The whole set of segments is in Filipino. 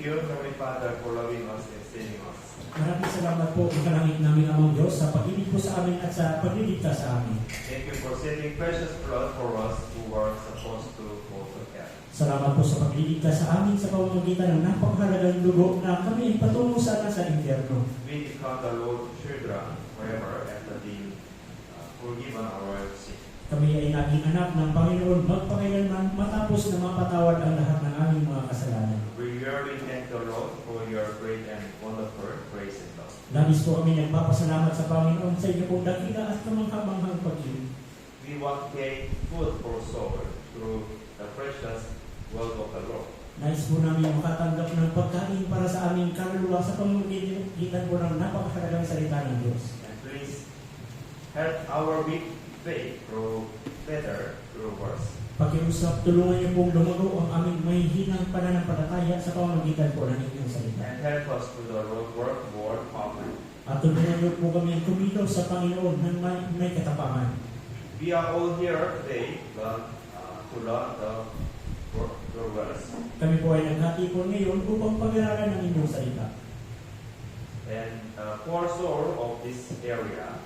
Thank you, Heavenly Father, for loving us and saving us. Maraming salamat po sa langit namin amang Diyos sa pag-ibig po sa amin at sa pagliligtas sa amin. Thank you for shedding precious blood for us who were supposed to go to hell. Salamat po sa pagliligtas sa amin sa pamamagitan ng napakahalagang dugo na kami ay patungo sana sa impyerno. We become the Lord's children forever after being forgiven our sin. Kami ay naging anak ng Panginoon magpakailanman matapos na mapatawad ang lahat ng aming mga kasalanan. We really thank the Lord for your great and wonderful grace and love. Labis po kami nagpapasalamat sa Panginoon sa inyo pong dakila at kamangha-manghang pag-ibig. We want to gain food for soul through the precious word of the Lord. Nais po namin makatanggap ng pagkain para sa aming kaluluwa sa pamamagitan po ng napakahalagang salita ng Diyos. And please help our weak faith grow better through words. Pakiusap, tulungan niyo pong lumago ang aming mahihinang pananampalataya sa pamamagitan po ng inyong salita. And help us to the work more often. At tulungan niyo po kami kumilaw sa Panginoon ng may katapangan. We are all here today to learn the words. Kami po ay naghati po ngayon upang pag-aralan ng inyong salita. And poor soul of this area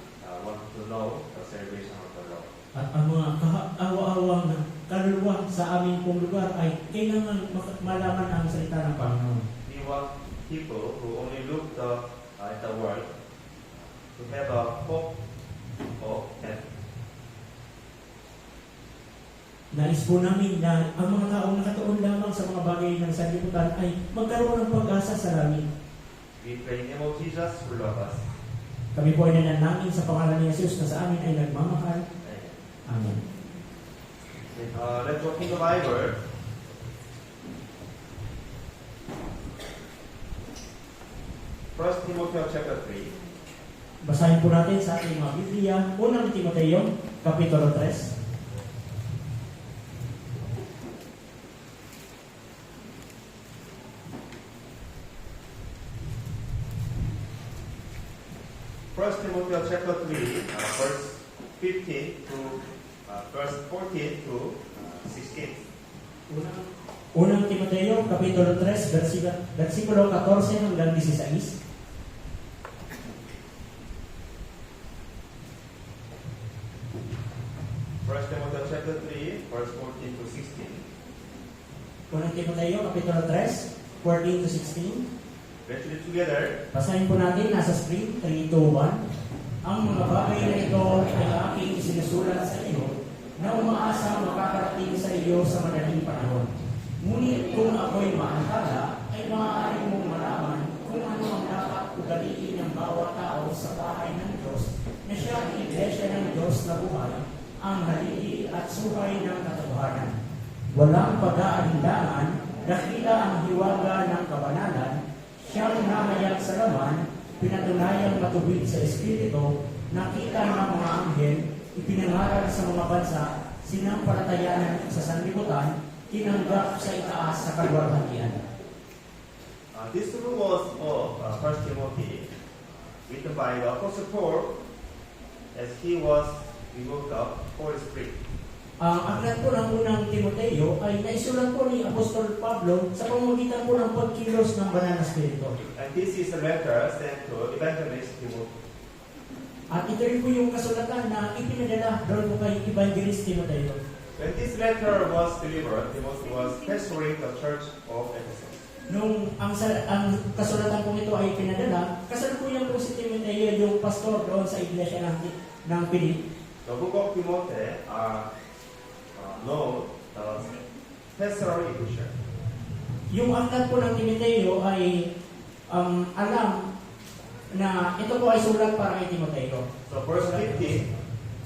want to know the salvation of the Lord. At ang mga kaawa-awang kaluluwa sa aming pong lugar ay kailangan malaman ang salita ng Panginoon. We want people who only look at the world to have a hope of heaven. Nais po namin na ang mga taong nakatuon lamang sa mga bagay ng sanlibutan ay magkaroon ng pag-asa sa langit. We pray in the name of Jesus who loves us. Kami po ay nanalangin sa pangalan ni Jesus na sa amin ay nagmamahal. Amen. Let's open the Bible. First Timothy chapter 3. Basahin po natin sa ating mga Biblia, unang Timoteo, Kapitulo 3. First Timothy chapter 3, verse 15 to verse 14 to 16. Unang Timoteo, Kapitulo 3, versikulo 14 hanggang 16. First Timothy chapter 3, verse 14 to 16. Unang Timoteo, Kapitulo 3, 14 to 16. Let's read together. Basahin po natin, nasa screen, 3, 2, 1. Ang mga bagay na ito ay aking isinusulat sa iyo na umaasa makakarating sa iyo sa madaling panahon. Ngunit kung ako'y maantala, ay maaari mong malaman kung ano ang dapat ugaliin ng bawat tao sa bahay ng Diyos na siya ang iglesia ng Diyos na buhay, ang haligi at suhay ng katotohanan. Walang pag-aalinlangan, dakila ang hiwaga ng kabanalan, siyang namayag sa laman, pinatunayang matuwid sa Espiritu, nakita ng mga anghel, ipinangaral sa mga bansa, sinampalatayanan sa sanlibutan, tinanggap sa itaas sa kalwalhatian. This book was of 1 Timothy, written by the Apostle Paul, as he was evoked of Holy Spirit. Ang aklat po ng unang Timoteo ay naisulat po ni Apostol Pablo sa pamamagitan po ng pagkilos ng banal na Espiritu. And this is a letter sent to Evangelist Timothy. At ito rin po yung kasulatan na ipinadala doon po kay Evangelist Timoteo. When this letter was delivered, Timothy was pastoring the church of Ephesus. Nung ang kasulatan po ito ay pinadala, kasalukuyan po si Timoteo yung pastor doon sa iglesia ng Pilip. The book of Timothy known as pastoral epistle. Yung aklat po ng Timoteo ay alam na ito po ay sulat para kay Timoteo. So verse 15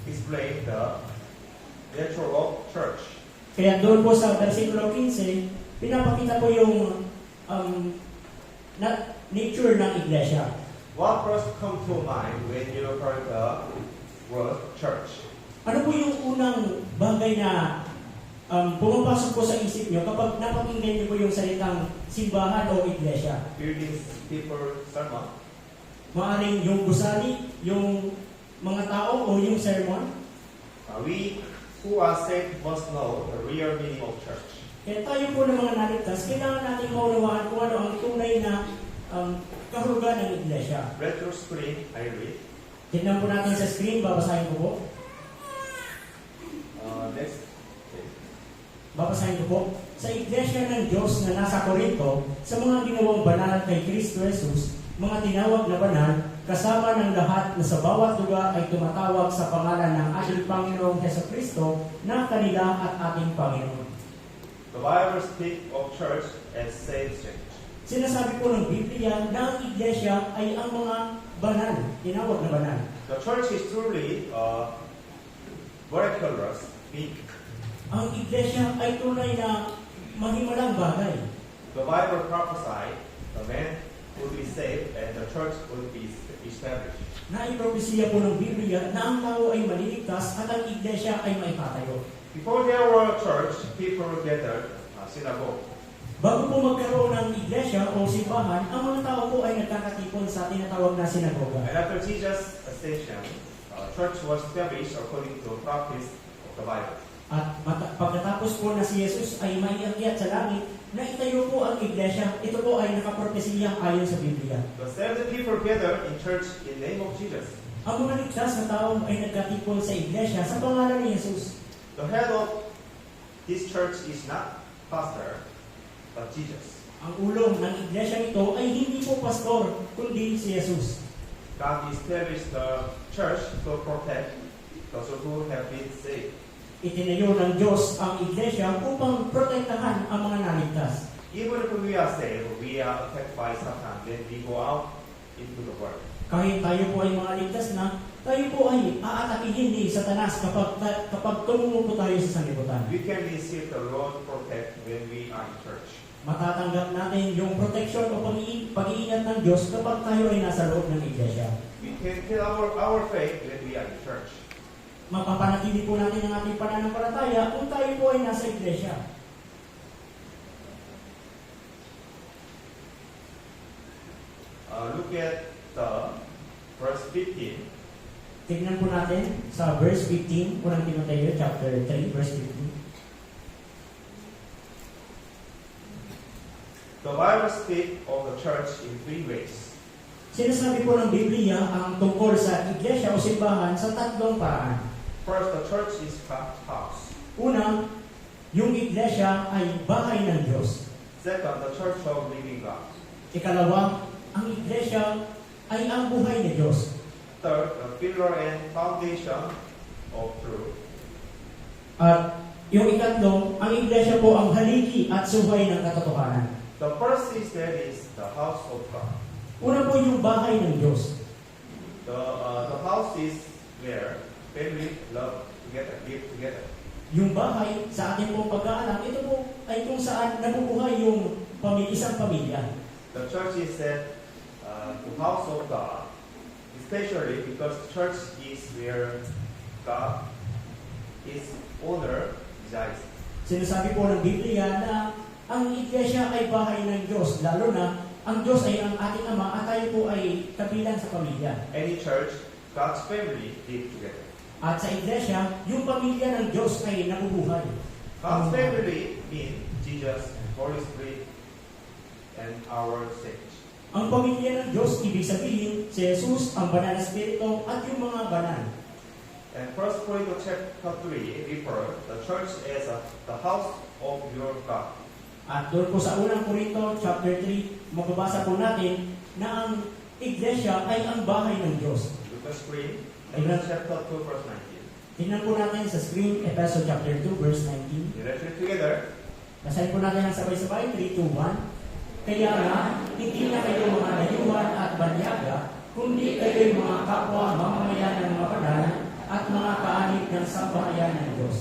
explains the nature of church. Kaya doon po sa versikulo 15, pinapakita po yung nature ng iglesia. What first comes to mind when you heard the word church? Ano po yung unang bagay na pumapasok po sa isip nyo kapag napakinggan nyo po yung salitang simbahan o iglesia? Buildings, people, sermon. Maaring yung gusali, yung mga tao o yung sermon. We who are saved must know the real meaning of church. Kaya tayo po ng mga naligtas, kailangan natin maunawaan kung ano ang tunay na kahulugan ng iglesia. Read through screen, I read. Tignan po natin sa screen, babasahin ko po. Next. Okay. Babasahin ko po. Sa iglesia ng Diyos na nasa Corinto, sa mga ginawang banal kay Kristo Jesus, mga tinawag na banal, kasama ng lahat na sa bawat lugar ay tumatawag sa pangalan ng ating Panginoong Jesucristo na kanila at ating Panginoon. The Bible speaks of church as saved church. Sinasabi po ng Biblia na ang iglesia ay ang mga banal, tinawag na banal. The church is truly miraculous being. Ang iglesia ay tunay na mahimalang bagay. The Bible prophesied the man would be saved and the church would be established. Naipropesiya po ng Biblia na ang tao ay maliligtas at ang iglesia ay maipatayo. Before there were a church, people gathered synagogue. Bago po magkaroon ng iglesia o simbahan, ang mga tao po ay nagkakatipon sa tinatawag na sinagoga. And after Jesus' ascension, church was established according to practice of the Bible. At pagkatapos po na si Jesus ay maiakyat sa langit, na itayo po ang iglesia, ito po ay nakapropesiyang ayon sa Biblia. The 70 people gathered in church in the name of Jesus. Ang mga ligtas na tao ay nagkatipon sa iglesia sa pangalan ni Jesus. The head of this church is not pastor, but Jesus. Ang ulo ng iglesia ito ay hindi po pastor, kundi si Jesus. God established the church to protect those who have been saved. Itinayo ng Diyos ang iglesia upang protektahan ang mga naligtas. Even if we are saved, we are attacked by Satan, then we go out into the world. Kahit tayo po ay mga ligtas na, tayo po ay aatakihin ni Satanas kapag tumungo po tayo sa sanlibutan. We can receive the Lord protect when we are in church. Matatanggap natin yung proteksyon o pag-iingat ng Diyos kapag tayo ay nasa loob ng iglesia. We can kill our faith when we are in church. Mapapanatili po natin ang ating pananampalataya kung tayo po ay nasa iglesia. Look at the verse 15. Tignan po natin sa verse 15, unang Timoteo chapter 3, verse 15. The Bible speaks of the church in three ways. Sinasabi po ng Biblia ang tungkol sa iglesia o simbahan sa tatlong paraan. First, the church is God's house. Una, yung iglesia ay bahay ng Diyos. Second, the church of living God. Ikalawa, ang iglesia ay ang buhay ni Diyos. Third, the pillar and foundation of truth. At yung ikatlo, ang iglesia po ang haligi at suhay ng katotohanan. The first is that is the house of God. Una po yung bahay ng Diyos. The house is where family love together, live together. Yung bahay, sa ating pong pagkaalam, ito po ay kung saan nabubuhay yung isang pamilya. The church is said the house of God, especially because church is where God, His owner, resides. Sinasabi po ng Biblia na ang iglesia ay bahay ng Diyos, lalo na ang Diyos ay ang ating Ama at tayo po ay kabilang sa pamilya. Any church, God's family live together. At sa iglesia, yung pamilya ng Diyos ay nabubuhay. God's family means Jesus, Holy Spirit, and our saints. Ang pamilya ng Diyos, ibig sabihin, si Jesus, ang banal na Espiritu, at yung mga banal. And 1 Corinthians chapter 3 refers the church as the house of your God. At doon po sa unang Korinto, chapter 3, magbabasa po natin na ang iglesia ay ang bahay ng Diyos. Look at the screen. Amen. Chapter 2, verse 19. Tingnan po natin sa screen, Ephesians chapter 2, verse 19. You read it together. Basahin po natin ang sabay-sabay, 3, 2, 1. Kaya nga, hindi na kayo mga dayuhan at banyaga, kundi kayo'y mga kapwa mamamayan ng mga banal at mga kaanib ng sambahayan ng Diyos.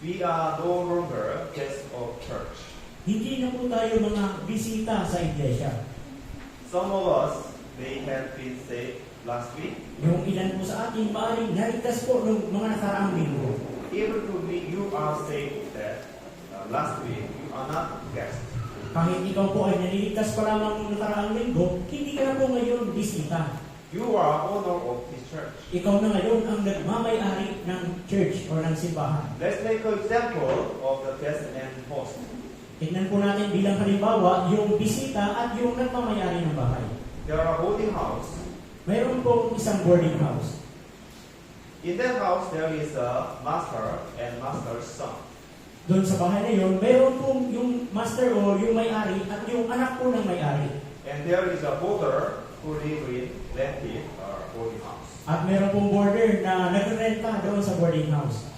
We are no longer guests of church. Hindi na po tayo mga bisita sa iglesia. Some of us may have been saved last week. Yung ilan po sa atin, maaaring naligtas po ng mga nakaraang linggo. Even to me, you are saved that last week, you are not guests. Kahit ikaw po ay naliligtas pa lamang ng nakaraang linggo, hindi ka na po ngayon bisita. You are owner of this church. Ikaw na ngayon ang nagmamay-ari ng church o ng simbahan. Let's make an example of the guest and host. Tingnan po natin bilang halimbawa yung bisita at yung nagmamayari ng bahay. There are boarding house. Mayroon pong isang boarding house. In that house, there is a master and master's son. Doon sa bahay na yun, mayroon pong yung master o yung may-ari at yung anak po ng may-ari. And there is a boarder who live in rented boarding house. At mayroon pong boarder na nagrerenta doon sa boarding house.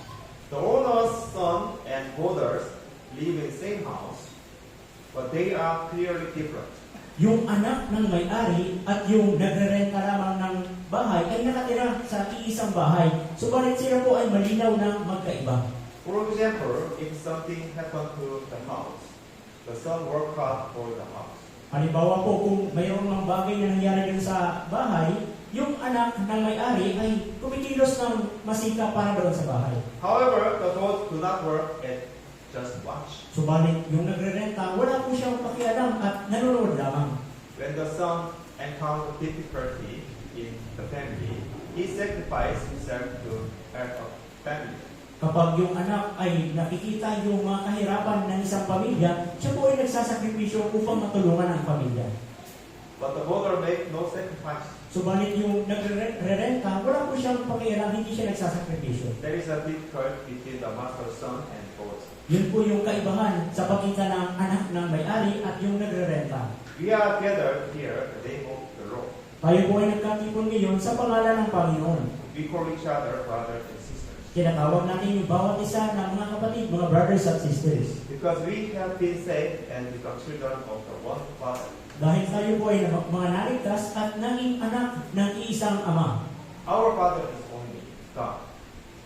The owner's son and boarders live in the same house, but they are clearly different. Yung anak ng may-ari at yung nagrerenta lamang ng bahay ay nakatira sa iisang bahay. Subalit sila po ay malinaw na magkaiba. For example, if something happened to the house, the son worked hard for the house. Halimbawa po kung mayroong mga bagay na nangyari dun sa bahay, yung anak ng may-ari ay kumikilos ng masika para doon sa bahay. However, the both do not work and just watch. Subalit yung nagrerenta, wala po siyang pakialam at nanonood lamang. When the son encountered difficulty in the family, he sacrificed himself to help the family. Kapag yung anak ay nakikita yung mga kahirapan ng isang pamilya, siya po ay nagsasakripisyo upang matulungan ang pamilya. But the boarder made no sacrifice. Subalit yung nagre-renta, wala po siyang pakialam, hindi siya nagsasakripisyo. There is a difference between the master's son and boarder. Yun po yung kaibahan sa pagitan ng anak ng may-ari at yung nagre-renta. We are gathered here in the name of the Lord. Tayo po ay nagkatipon ngayon sa pangalan ng Panginoon. We call each other brothers and sisters. Tinatawag natin yung bawat isa ng mga kapatid, mga brothers at sisters. Because we have been saved and become children of the one Father. Dahil tayo po ay mga naligtas at naging anak ng iisang Ama. Our Father is only God.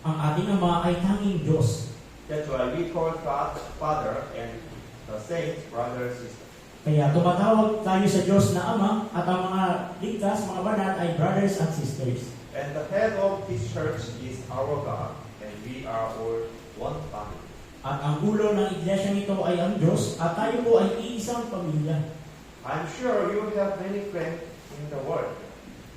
Ang ating Ama ay tanging Diyos. That's why we call God Father and the saints brothers and sisters. Kaya tumatawag tayo sa Diyos na Ama at ang mga ligtas, mga banal ay brothers at sisters. And the head of this church is our God, and we are all one family. At ang ulo ng iglesia nito ay ang Diyos at tayo po ay iisang pamilya. I'm sure you have many friends in the world.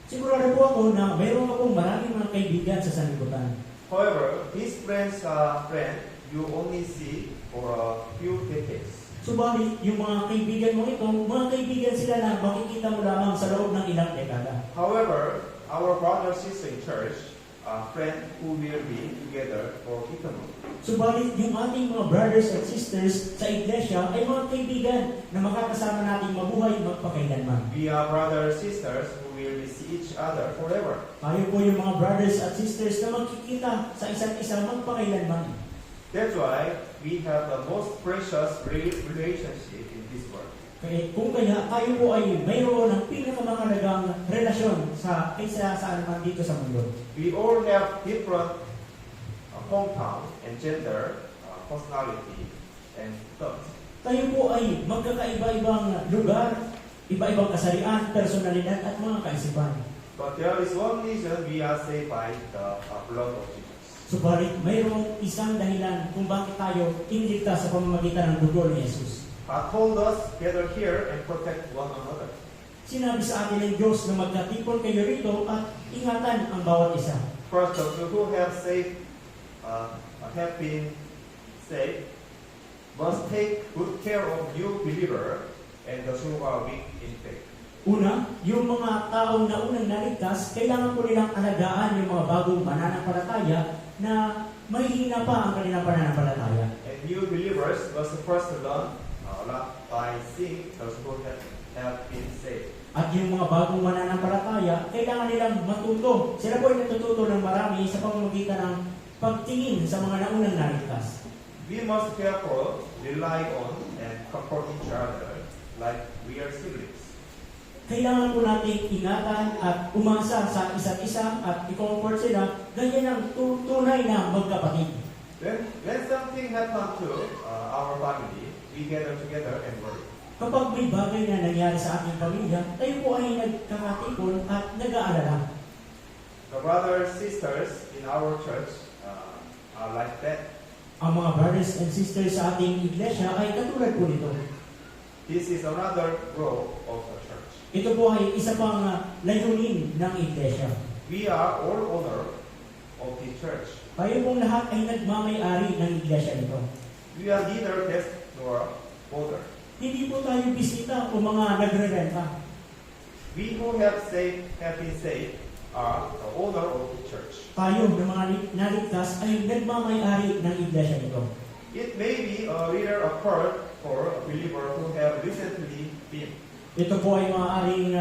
Sigurado po ako na mayroon akong maraming mga kaibigan sa sanlibutan. However, these friends are friends you only see for a few decades. Subalit, yung mga kaibigan mo ito, mga kaibigan sila na makikita mo lamang sa loob ng ilang dekada. However, our brother sister in church are friends who will be together for eternity. Subalit, yung ating mga brothers and sisters sa iglesia ay mga kaibigan na makakasama nating mabuhay magpakailanman. We are brothers and sisters who will see each other forever. Tayo po yung mga brothers at sisters na magkikita sa isa't isa magpakailanman. That's why we have the most precious relationship in this world. Kung kaya tayo po ay mayroon ng pinakamahalagang relasyon kaysa saan man dito sa mundo. We all have different hometown and gender, personality, and thoughts. Tayo po ay magkakaiba-ibang lugar, iba-ibang kasarian, personalidad at mga kaisipan. But there is one reason we are saved by the blood of Jesus. Subalit mayroong isang dahilan kung bakit tayo iniligtas sa pamamagitan ng dugo ni Jesus. God told us, gather here and protect one another. Sinabi sa atin ng Diyos na magkatipon kayo rito at ingatan ang bawat isa. First, those who have been saved must take good care of new believer and those who are weak in faith. Una, yung mga taong naunang naligtas, kailangan po nilang alagaan yung mga bagong mananampalataya na mahihina pa ang kanilang pananampalataya. And new believers must first learn by seeing those who have been saved. At yung mga bagong mananampalataya, kailangan nilang matuto. Sila po ay natututo ng marami sa pamamagitan ng pagtingin sa mga naunang naligtas. We must therefore rely on and comfort each other like we are siblings. Kailangan po natin ingatan at umasa sa isa't isa at i-comfort sila ganyan ang tunay na magkapatid. When something happens to our family, we gather together and worry. Kapag may bagay na nangyari sa ating pamilya, tayo po ay nagkakatipon at nag-aalala. The brothers and sisters in our church are like that. Ang mga brothers and sisters sa ating iglesia ay katulad po nito. This is another role of the church. Ito po ay isa pang layunin ng iglesia. We are all owner of the church. Tayo pong lahat ay nagmamay-ari ng iglesia nito. We are neither guest nor owner. Hindi po tayo bisita o mga nagre-renta. We who have been saved are the owner of the church. Tayo na mga naligtas ay nagmamay-ari ng iglesia nito. It may be a little awkward for a believer who have recently been. Ito po ay maaaring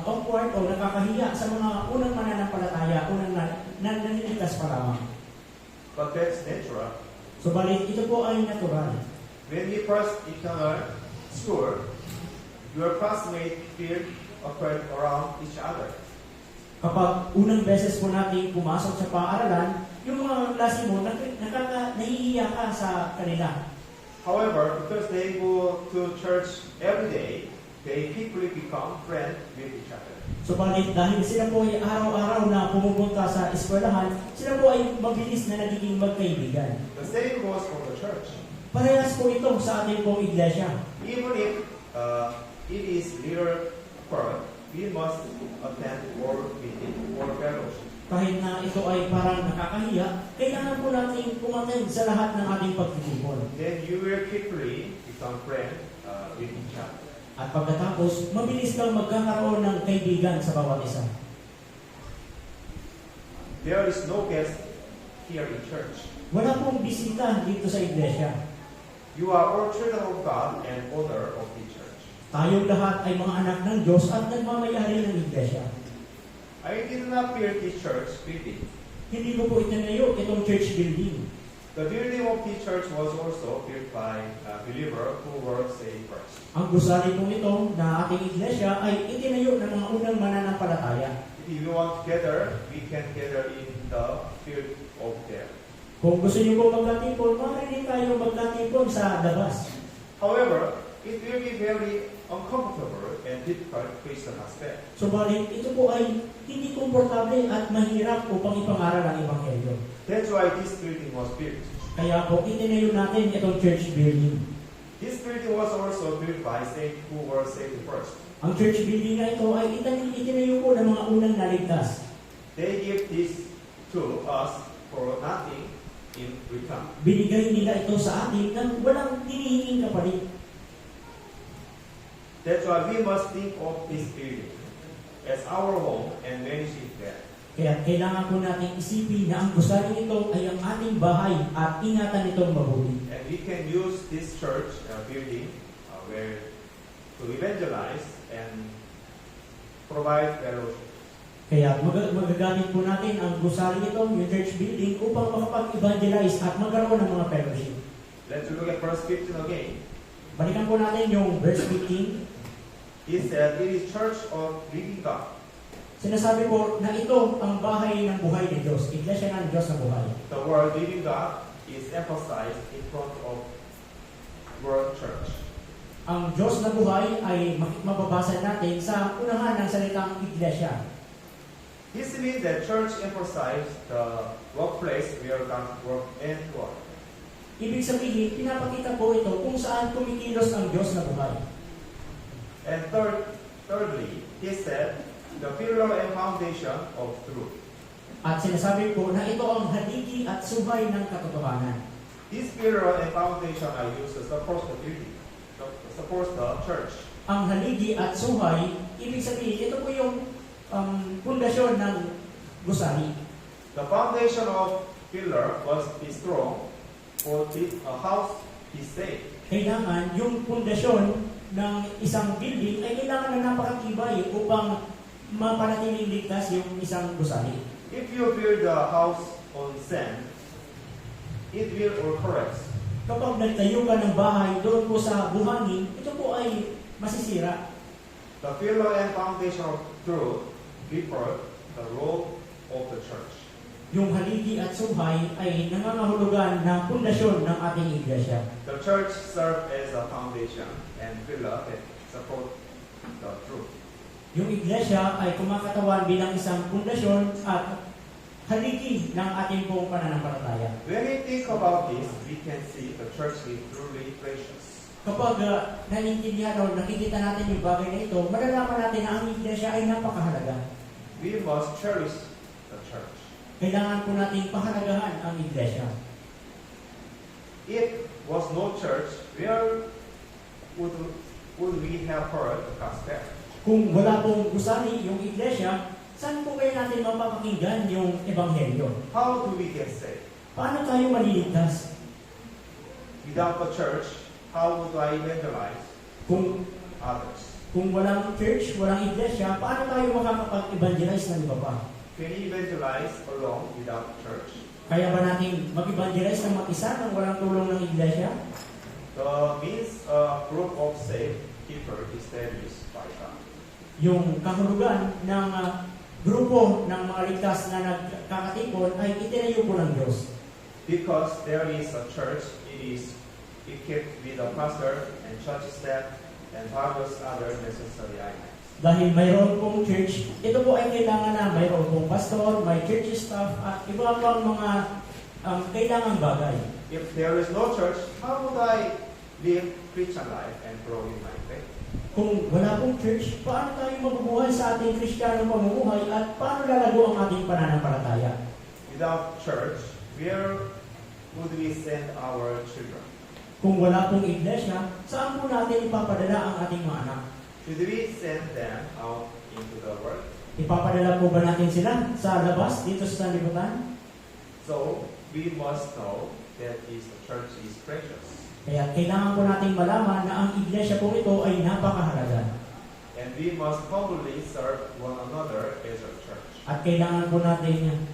awkward o nakakahiya sa mga unang mananampalataya, unang naniligtas pa lamang. But that's natural. Subalit, ito po ay natural. When we first entered school, your classmates feel awkward around each other. Kapag unang beses po natin pumasok sa paaralan, yung mga klase mo, nahihiya ka sa kanila. However, because they go to church every day, they quickly become friends with each other. Subalit, dahil sila po ay araw-araw na pumupunta sa eskwelahan, sila po ay mabilis na nagiging magkaibigan. The same goes for the church. Parehas po ito sa ating pong iglesia. Even if it is little awkward, we must attend or meeting or fellowship. Kahit na ito ay parang nakakahiya, kailangan po natin pumatin sa lahat ng ating pagtitipon. Then you will quickly become friends with each other. At pagkatapos, mabilis kang magkakaroon ng kaibigan sa bawat isa. There is no guest here in church. Wala pong bisita dito sa iglesia. You are all children of God and owner of the church. Tayong lahat ay mga anak ng Diyos at nagmamayari ng iglesia. I did not build this church building. Hindi ko po itinayo itong church building. The building of the church was also built by a believer who were saved first. Ang gusali po ito na ating iglesia ay itinayo ng mga unang mananampalataya. If you want to gather, we can gather in the field of there. Kung gusto niyo po maglatipon, maaari din tayo maglatipon sa labas. However, it will be very uncomfortable and difficult to preach the gospel. Subalit, ito po ay hindi komportable at mahirap upang ipangaral ang Ebanghelyo. That's why this building was built. Kaya po, itinayo natin itong church building. This building was also built by saints who were saved first. Ang church building na ito ay itinayo po ng mga unang naligtas. They give this to us for nothing in return. Binigay nila ito sa atin nang walang hinihinging kapalit. That's why we must think of this building as our home and manage it there. Kaya kailangan po natin isipin na ang gusali nito ay ang ating bahay at ingatan itong mabuti. And we can use this church building where to evangelize and provide fellowship. Kaya magagamit po natin ang gusali nito, yung church building, upang makapag-evangelize at magkaroon ng mga fellowship. Let's look at verse 15 again. Balikan po natin yung verse 15. He said, it is church of living God. Sinasabi po na ito ang bahay ng buhay ni Diyos. Iglesia ng Diyos na buhay. The word living God is emphasized in front of word church. Ang Diyos na buhay ay mababasa natin sa unahan ng salitang iglesia. This means that church emphasizes the workplace where God works and works. Ibig sabihin, pinapakita po ito kung saan kumikilos ang Diyos na buhay. And thirdly, he said, the pillar and foundation of truth. At sinasabi po na ito ang haligi at suhay ng katotohanan. This pillar and foundation are used to support the building, to support the church. Ang haligi at suhay, ibig sabihin, ito po yung pundasyon ng gusali. The foundation of pillar must be strong for a house be safe. Kailangan yung pundasyon ng isang building ay kailangan na napakatibay upang mapanatiling ligtas yung isang gusali. If you build a house on sand, it will all collapse. Kapag nagtayo ka ng bahay doon po sa buhangin, ito po ay masisira. The pillar and foundation of truth refer the role of the church. Yung haligi at suhay ay nangangahulugan ng pundasyon ng ating iglesia. The church serves as a foundation and pillar that support the truth. Yung iglesia ay kumakatawan bilang isang pundasyon at haligi ng ating pong pananampalataya. When we think about this, we can see the church is truly precious. Kapag nanintindihan o nakikita natin yung bagay na ito, malalaman natin na ang iglesia ay napakahalaga. We must cherish the church. Kailangan po natin pahalagahan ang iglesia. If was no church, where would we have heard the gospel? Kung wala pong gusali yung iglesia, saan po kaya natin mapapakinggan yung ebanghelyo? How do we get saved? Paano tayo maliligtas? Without the church, how would I evangelize Kung, others? kung walang church, walang iglesia, paano tayo makakapag-evangelize ng iba pa? Can you evangelize alone without church? Kaya ba natin mag-evangelize ng mag-isa nang walang tulong ng iglesia? The means a group of saved people established by God. Yung kahulugan ng grupo ng mga ligtas na nagkakatipon ay itinayo po ng Diyos. Because there is a church, it is equipped with a pastor and church staff and various other necessary items. Dahil mayroon pong church, ito po ay kailangan na mayroon pong pastor, may church staff, at iba pang mga kailangang bagay. If there is no church, how would I live Christian life and grow in my faith? Kung wala pong church, paano tayo mabubuhay sa ating Kristiyanong pamumuhay at paano lalago ang ating pananampalataya? Without church, where would we send our children? Kung wala pong iglesia, saan po natin ipapadala ang ating mga anak? Should we send them out into the world? Ipapadala po ba natin sila sa labas dito sa sanlibutan? So, we must know that the church is precious. Kaya kailangan po nating malaman na ang iglesia po ito ay napakahalaga. And we must humbly serve one another as a church. At kailangan po natin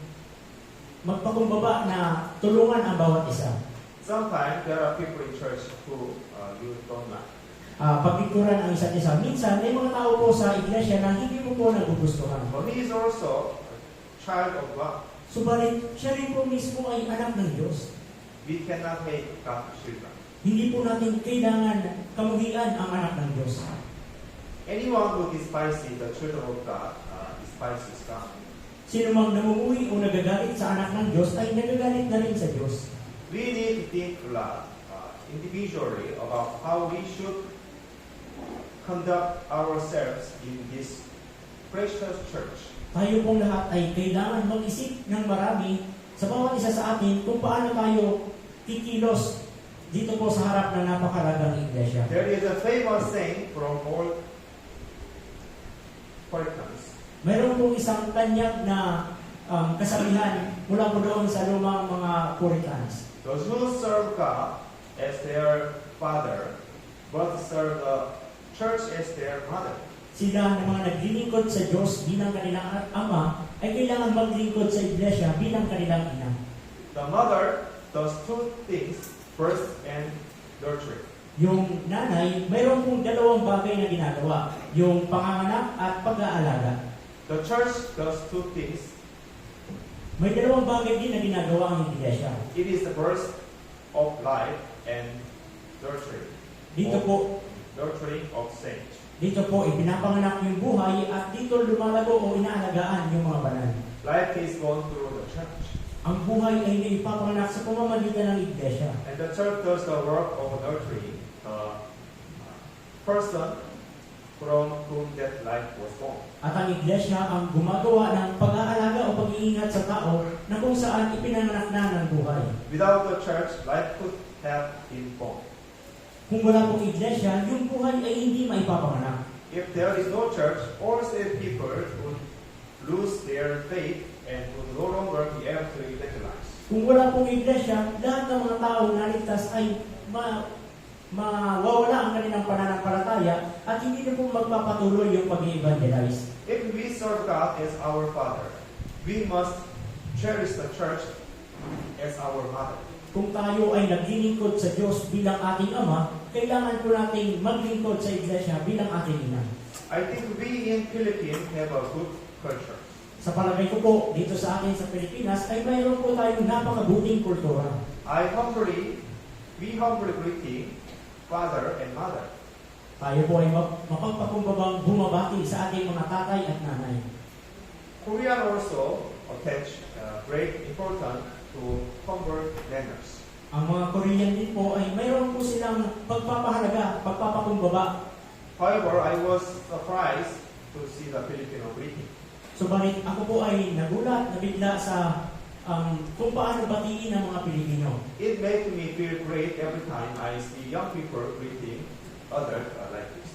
magpakumbaba na tulungan ang bawat isa. Sometimes there are people in church who you don't like. Paglingkuran ang isa't isa. Minsan, may mga tao po sa iglesia na hindi mo po nagugustuhan. But he is also a child of God. Subalit, siya rin po mismo ay anak ng Diyos. We cannot hate God's children. Hindi po natin kailangan kamuhian ang anak ng Diyos. Anyone who despises the children of God despises God. Sino mang namumuhi o nagagalit sa anak ng Diyos ay nagagalit na rin sa Diyos. We need to think a lot individually about how we should conduct ourselves in this precious church. Tayo pong lahat ay kailangan mag-isip ng marami sa bawat isa sa atin kung paano tayo kikilos dito po sa harap ng napakalagang iglesia. There is a famous saying from old Puritans. Mayroon pong isang tanyag na kasabihan mula po doon sa lumang mga Puritans. Those who serve God as their father, but serve the church as their mother. Sila na mga naglilingkod sa Diyos bilang kanilang ama ay kailangan maglingkod sa iglesia bilang kanilang ina. The mother does two things, birth and nurturing. Yung nanay, mayroon pong dalawang bagay na ginagawa, yung panganganak at pag-aalaga. The church does two things. May dalawang bagay din na ginagawa ang iglesia. It is the birth of life and nurturing. Nurturing of saints. Dito po, ipinapanganak yung buhay at dito lumalago o inaalagaan yung mga banal. Life is born through the church. Ang buhay ay naipapanganak sa pamamagitan ng iglesia. And the church does the work of nurturing the person from whom that life was born. At ang iglesia ang gumagawa ng pag-aalaga o pag-iingat sa tao na kung saan ipinanganak na ng buhay. Without the church, life could have been born. Kung wala pong iglesia, yung buhay ay hindi maipapanganak. If there is no church, all saved people would lose their faith and would no longer be able to evangelize. Kung wala pong iglesia, lahat ng mga taong naligtas ay mawawala ang kanilang pananampalataya at hindi na po magpapatuloy yung pag-evangelize. If we serve God as our Father, we must cherish the church as our mother. Kung tayo ay naglilingkod sa Diyos bilang ating Ama, kailangan po nating maglingkod sa iglesia bilang ating ina. I think we in Philippines have a good culture. Sa palagay ko po, dito sa atin sa Pilipinas, ay mayroon po tayong napakabuting kultura. We humbly greet father and mother. Tayo po ay mapagpakumbabang bumabati sa ating mga tatay at nanay. Korean also attach great importance to humble manners. Ang mga Korean din po ay mayroon po silang pagpapahalaga, pagpapakumbaba. However, I was surprised to see the Filipino greeting. Subalit ako po ay nagulat, nabigla sa kung paano batiin ng mga Pilipino. It made me feel great every time I see young people greeting others like this.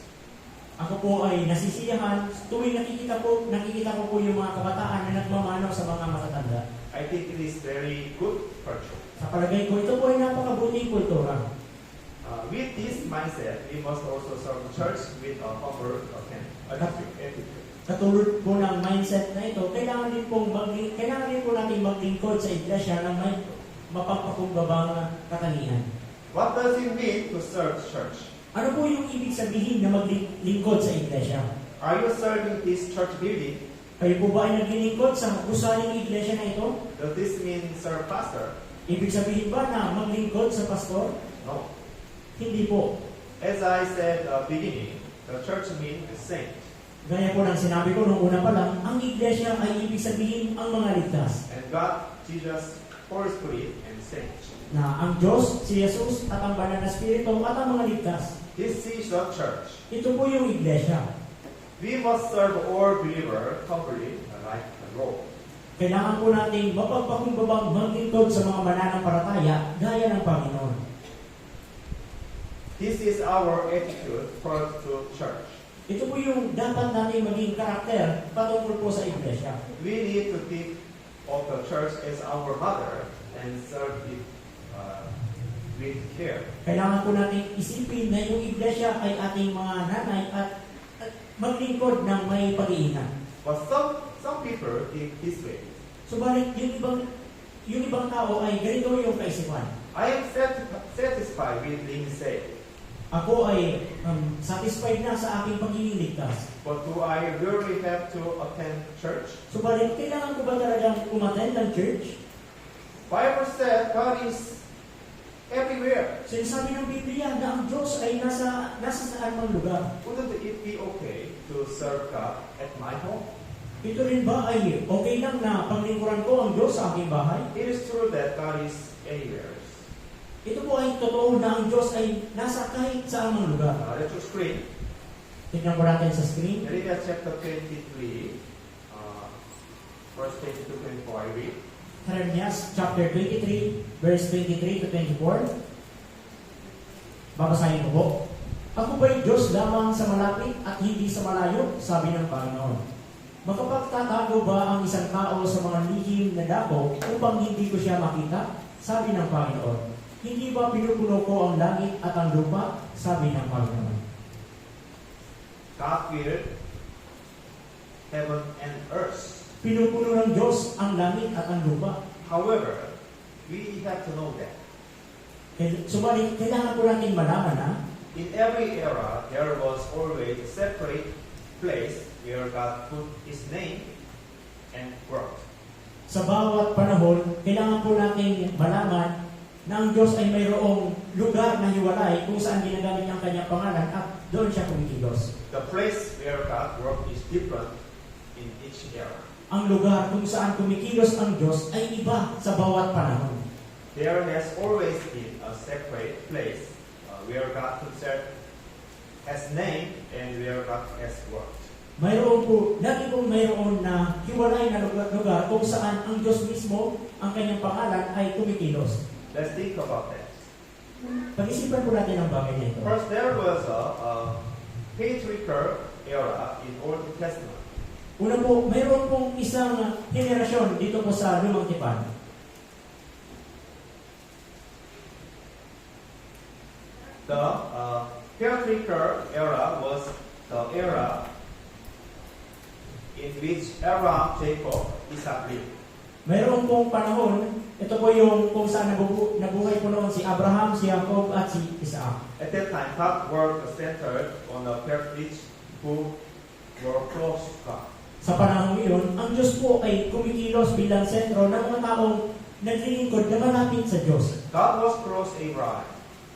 Ako po ay nasisiyahan tuwing nakikita ko po yung mga kabataan na nagmamano sa mga matatanda. I think it is very good virtue. Sa palagay ko, ito po ay napakabuting kultura. With this mindset, we must also serve the church with a humble attitude. Katulad po ng mindset na ito, kailangan din po natin maglingkod sa iglesia na may mapagpakumbabang katangian. What does it mean to serve the church? Ano po yung ibig sabihin na maglingkod sa iglesia? Are you serving this church building? Kayo po ba ay naglilingkod sa gusaling iglesia na ito? Does this mean serve pastor? Ibig sabihin ba na maglingkod sa pastor? No. Hindi po. As I said beginning, the church means saint. Gaya po ng sinabi ko nung una pa lang, ang iglesia ay ibig sabihin ang mga ligtas. And God, Jesus, Holy Spirit, and saints. Na ang Diyos, si Jesus, at ang banal na Espiritu at ang mga ligtas. This is the church. Ito po yung iglesia. We must serve all believers humbly like the Lord. Kailangan po natin mapagpakumbabang maglingkod sa mga mananampalataya gaya ng Panginoon. This is our attitude toward the church. Ito po yung dapat natin maging karakter patungkol po sa iglesia. We need to think of the church as our mother and serve it with care. Kailangan po natin isipin na yung iglesia ay ating mga nanay at maglingkod ng may pag-iingat. But some people think this way. Subalit, yung ibang tao ay ganito yung kaisipan. I am satisfied with being saved. Ako ay satisfied na sa aking pagiging ligtas. But do I really have to attend church? Subalit, kailangan ko ba talagang umattend ng church? Bible said God is everywhere. Sinasabi ng Biblia na ang Diyos ay nasa saan mang lugar. Wouldn't it be okay to serve God at my home? Ito rin ba ay okay lang na paglingkuran ko ang Diyos sa aking bahay? It is true that God is anywhere. Ito po ay totoo na ang Diyos ay nasa kahit saan mang lugar. Let's just screen. Tignan po natin sa screen. Jeremiah chapter 23, verse 22 to 24, I read. Jeremiah chapter 23, verse 23 to 24. Babasahin ko po. Ako ba'y Diyos lamang sa malapit at hindi sa malayo? Sabi ng Panginoon. Makapagtatago ba ang isang tao sa mga lihim na dako upang hindi ko siya makita? Sabi ng Panginoon. Hindi ba pinupuno ko ang langit at ang lupa? Sabi ng Panginoon. God will heaven and earth. Pinupuno ng Diyos ang langit at ang lupa. However, we have to know that Subalit, kailangan po natin malaman na in every era, there was always a separate place where God put His name and worked. sa bawat panahon, kailangan po natin malaman na ang Diyos ay mayroong lugar na hiwalay kung saan ginagamit ang kanyang pangalan at doon siya kumikilos. The place where God worked is different in each era. Ang lugar kung saan kumikilos ang Diyos ay iba sa bawat panahon. There has always been a separate place where God Himself has name and where God has worked. Lagi pong mayroon na hiwalay na lugar kung saan ang Diyos mismo, ang kanyang pangalan ay kumikilos. Let's think about that. Pag-isipan po natin ang bagay na ito. First, there was a patriarchal era in Old Testament. Una po, mayroon pong isang henerasyon dito po sa Lumang Tipan. The patriarchal era was the era in which Abraham, Jacob, Isaac lived. Mayroon pong panahon, ito po yung kung saan nabuhay po noon si Abraham, si Jacob, at si Isaac. At that time, God worked centered on the patriarchs who were close to God. Sa panahon iyon, ang Diyos po ay kumikilos bilang sentro ng mga taong naglilingkod na malapit sa Diyos. God was close to Abraham,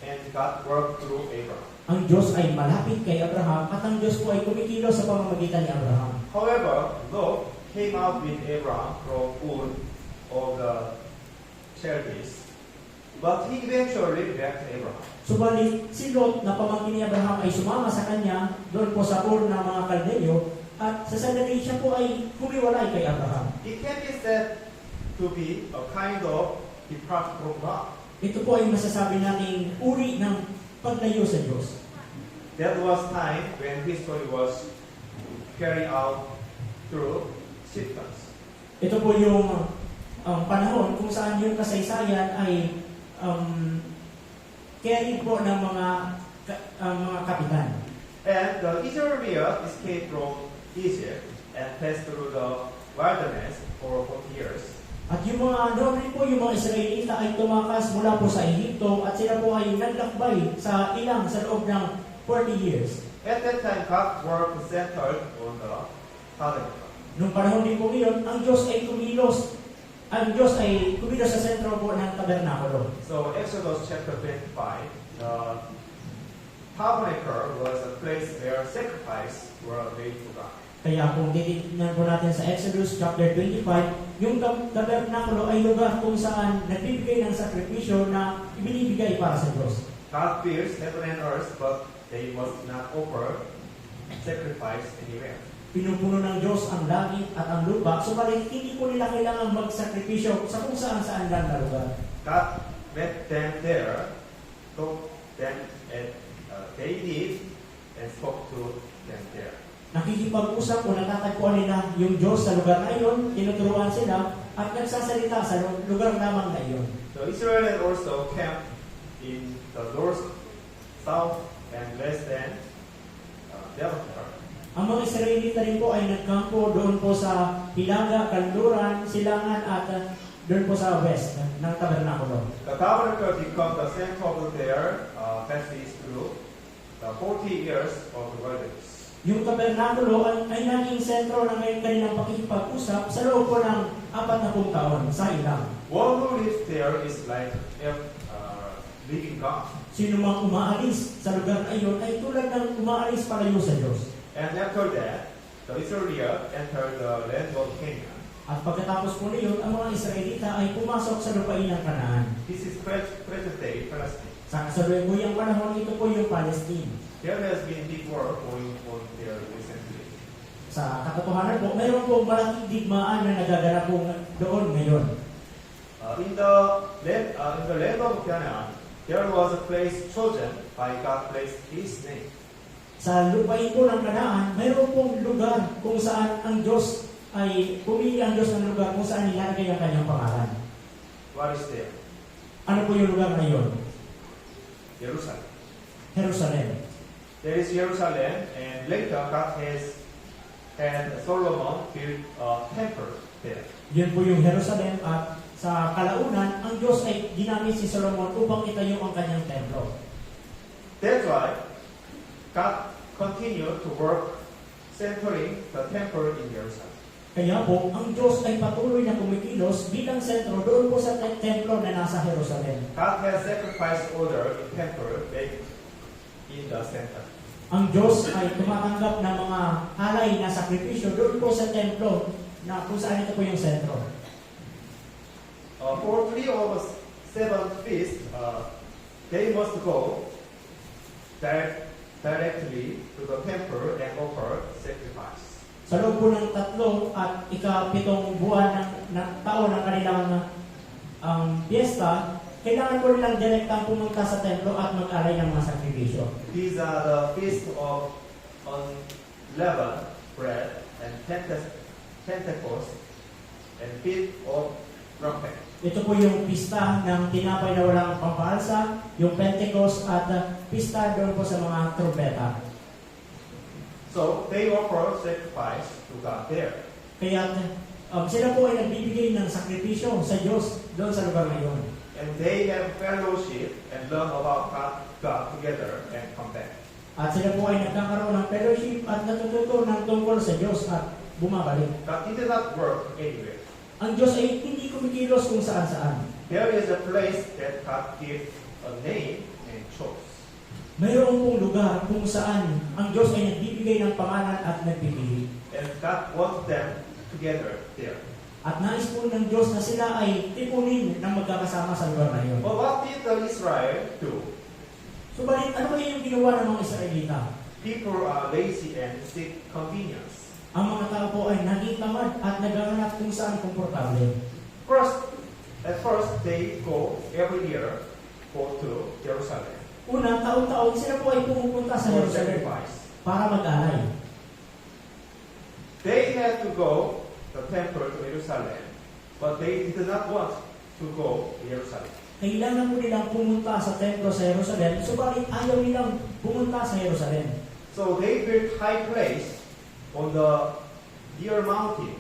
and God worked through Abraham. Ang Diyos ay malapit kay Abraham at ang Diyos po ay kumikilos sa pamamagitan ni Abraham. However, Lot came out with Abraham from Ur of the Chaldees, but he eventually back to Abraham. Subalit, si Lot na pamangkin ni Abraham ay sumama sa kanya doon po sa Ur ng mga Kaldeyo at sa sandali siya po ay humiwalay kay Abraham. It can be said to be a kind of departure from God. Ito po ay masasabi nating uri ng paglayo sa Diyos. That was time when history was carried out through chieftains. Ito po yung panahon kung saan yung kasaysayan ay carried po ng mga kapitan. And the Israelites escaped from Egypt and passed through the wilderness for 40 years. At yung mga noon rin po, yung mga Israelita ay tumakas mula po sa Ehipto at sila po ay naglakbay sa loob ng 40 years. At that time, God's work centered on the tabernacle. Nung panahon din po ngayon, ang Diyos ay kumilos sa sentro po ng tabernakulo. So Exodus chapter 25, the tabernacle was a place where sacrifices were made to God. Kaya kung titignan po natin sa Exodus chapter 25, yung tabernakulo ay lugar kung saan nagbibigay ng sakripisyo na ibinibigay para sa Diyos. God builds heaven and earth, but they must not offer sacrifice anywhere. Pinupuno ng Diyos ang langit at ang lupa, subalit hindi po nila kailangan magsakripisyo sa kung saan lang na lugar. God met them there, took them, and they lived and spoke to them there. Nakikipag-usap o natatagpuan nila yung Diyos sa lugar na iyon, tinuturuan sila, at nagsasalita sa lugar lamang na iyon. The Israelites also camped in the north, south, and west end, Delaware. Ang mga Israelita rin po ay nagkampo doon po sa Hilaga, Kanluran, Silangan at doon po sa west ng tabernakulo. The tabernacle became the center of their passage through the 40 years of the wilderness. Yung tabernakulo ay naging sentro ng kanilang pakikipag-usap sa loob po ng 40 taon sa ilang. One who lives there is like a living God. Sino mang umaalis sa lugar na iyon ay tulad ng umaalis palayo sa Diyos. And after that, the Israelites entered the land of Canaan. At pagkatapos po niyon, ang mga Israelita ay pumasok sa lupain ng Kanaan. This is present day Palestine. Sa kasalukuyang panahon, ito po yung Palestine. There has been big war going on there recently. Sa katotohanan po, mayroon po malaking digmaan na nagaganap po doon ngayon. In the land of Canaan, there was a place chosen by God placed His name. Sa lupain po ng Kanaan, mayroon pong lugar kung saan ang Diyos ay pumili ang Diyos ng lugar kung saan nilalagay ang kanyang pangalan. What is there? Ano po yung lugar na iyon? Jerusalem. Jerusalem. There is Jerusalem, and later God had Solomon build a temple there. Yun po yung Jerusalem at sa kalaunan, ang Diyos ay ginamit si Solomon upang itayo ang kanyang templo. That's why God continued to work centering the temple in Jerusalem. Kaya po, ang Diyos ay patuloy na kumikilos bilang sentro doon po sa templo na nasa Jerusalem. God has sacrifice order in temple made in the center. Ang Diyos ay tumatanggap ng mga halay na sakripisyo doon po sa templo na kung saan ito po yung sentro. For 3 of 7 feasts, they must go directly to the temple and offer sacrifice. Sa loob po ng 3 at 7 buwan ng taon ng kanilang piyesta, kailangan po nilang direktang pumunta sa templo at mag-alay ng mga sakripisyo. These are the feast of unleavened bread and Pentecost and feast of trumpet. Ito po yung pista ng tinapay na walang pampaalsa, yung Pentecost at pista doon po sa mga trumpeta. So they offer sacrifice to God there. Kaya sila po ay nagbibigay ng sakripisyo sa Diyos doon sa lugar na iyon. And they have fellowship and learn about God together and come back. At sila po ay nagkakaroon ng fellowship at natututo ng tungkol sa Diyos at bumabalik. God did not work anywhere. Ang Diyos ay hindi kumikilos kung saan-saan. There is a place that God gave a name and chose. Mayroon pong lugar kung saan ang Diyos ay nagbibigay ng pangalan at nagpipili. And God wants them together there. At nais po ng Diyos na sila ay tipunin ng magkakasama sa lugar na iyon. But what did the Israel do? Subalit, ano ba yung ginawa ng mga Israelita? People are lazy and seek convenience. Ang mga tao po ay naging tamad at naghahanap kung saan komportable. At first, they go every year to Jerusalem. Una, taon-taon sila po ay pumupunta sa for Jerusalem sacrifice. para mag-alay. They had to go the temple to Jerusalem, but they did not want to go to Jerusalem. Kailangan po nilang pumunta sa templo sa Jerusalem, subalit ayaw nilang pumunta sa Jerusalem. So they built high place on the near mountain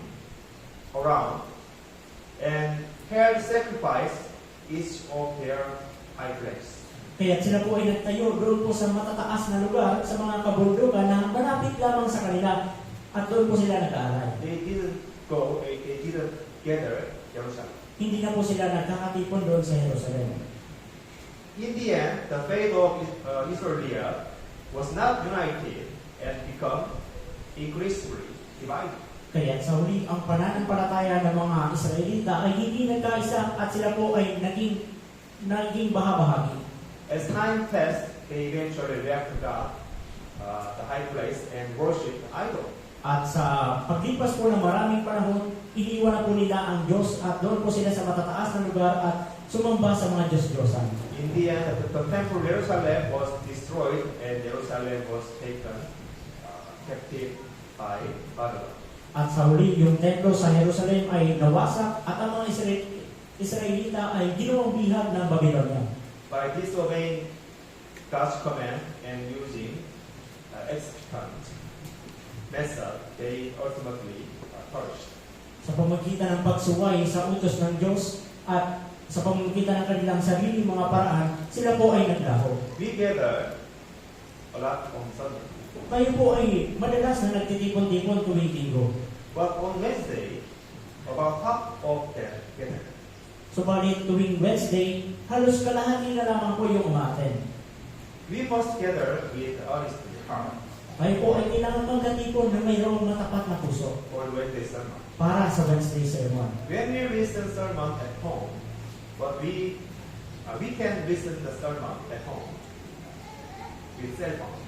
around and held sacrifice each of their high place. Kaya sila po ay nagtayo doon po sa matataas na lugar, sa mga kabundukan na malapit lamang sa kanila, at doon po sila nag-aalay. They didn't gather Jerusalem. Hindi na po sila nagkakatipon doon sa Jerusalem. In the end, the faith of Israel was not united and become increasingly divided. Kaya sa huli, ang pananampalataya ng mga Israelita ay hindi nagkaisa at sila po ay naging bahabahagi. As time passed, they eventually left God, the high place, and worshipped the idol. At sa paglipas po ng maraming panahon, iniwan na po nila ang Diyos at doon po sila sa matataas na lugar at sumamba sa mga Diyos-Diyosan. In the end, the temple Jerusalem was destroyed and Jerusalem was taken captive by Babylon. At sa huli, yung templo sa Jerusalem ay nawasak at ang mga Israelita ay ginawang bihag ng Babylonia. By disobeying God's command and using extravagant method, they ultimately perished. Sa pamamagitan ng pagsuway sa utos ng Diyos at sa pamamagitan ng kanilang sariling mga paraan, sila po ay naglaho. We gather a lot on Sunday, Kayo po ay madalas na nagtitipon-tipon tuwing linggo. but on Wednesday, about half of them gather. Subalit tuwing Wednesday, halos kalahati na lamang po yung umaten. We must gather with honest heart Kayo po ay kailangan magkatipon na mayroong matapat na puso for Wednesday sermon. para sa Wednesday sermon. When we listen sermon at home, but we can listen the sermon at home with cell phone.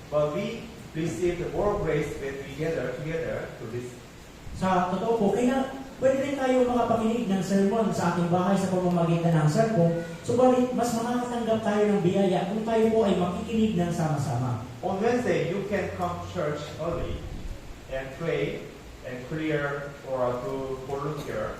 But we receive the more grace when we gather together to listen. Sa totoo po, kaya pwede rin tayo makapakinig ng sermon sa ating bahay sa pamamagitan ng cellphone, subalit mas makakatanggap tayo ng biyaya kung tayo po ay makikinig ng sama-sama. On Wednesday, you can come to church early and pray and clear or do volunteer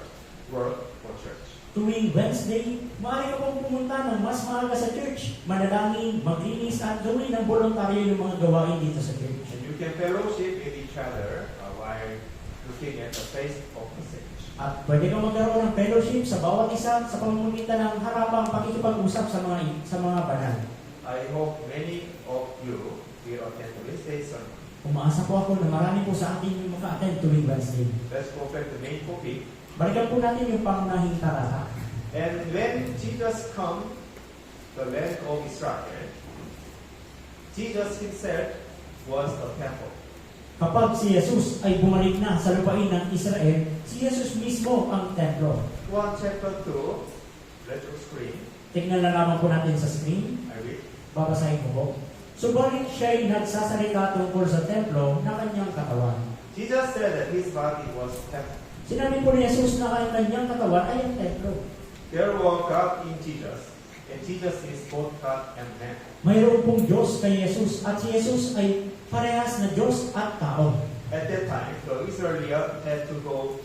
work for church. Tuwing Wednesday, maaari ka pong pumunta ng mas maaga sa church, manalangin, maglinis at gawin ng voluntaryo yung mga gawain dito sa church. And you can fellowship with each other while looking at the face of the saints. At pwede kang magkaroon ng fellowship sa bawat isa sa pamamagitan ng harapang pakikipag-usap sa mga banal. I hope many of you will attend Wednesday sermon. Umaasa po ako na marami po sa atin yung maka-attend tuwing Wednesday. Let's go back to the main topic. Balikan po natin yung pangunahing talata. And when Jesus come the land of Israel, Jesus himself was the temple. Kapag si Jesus ay bumalik na sa lupain ng Israel, si Jesus mismo ang templo. 1 chapter 2, let us screen. Tingnan na lamang po natin sa screen. I read. Babasahin ko po. Subalit siya ay nagsasalita tungkol sa templo na kanyang katawan. Jesus said that his body was temple. Sinabi po ni Jesus na ang kanyang katawan ay ang templo. There was God in Jesus, and Jesus is both God and man. Mayroon pong Diyos kay Jesus at si Jesus ay parehas na Diyos at tao. At that time, the Israelites had to go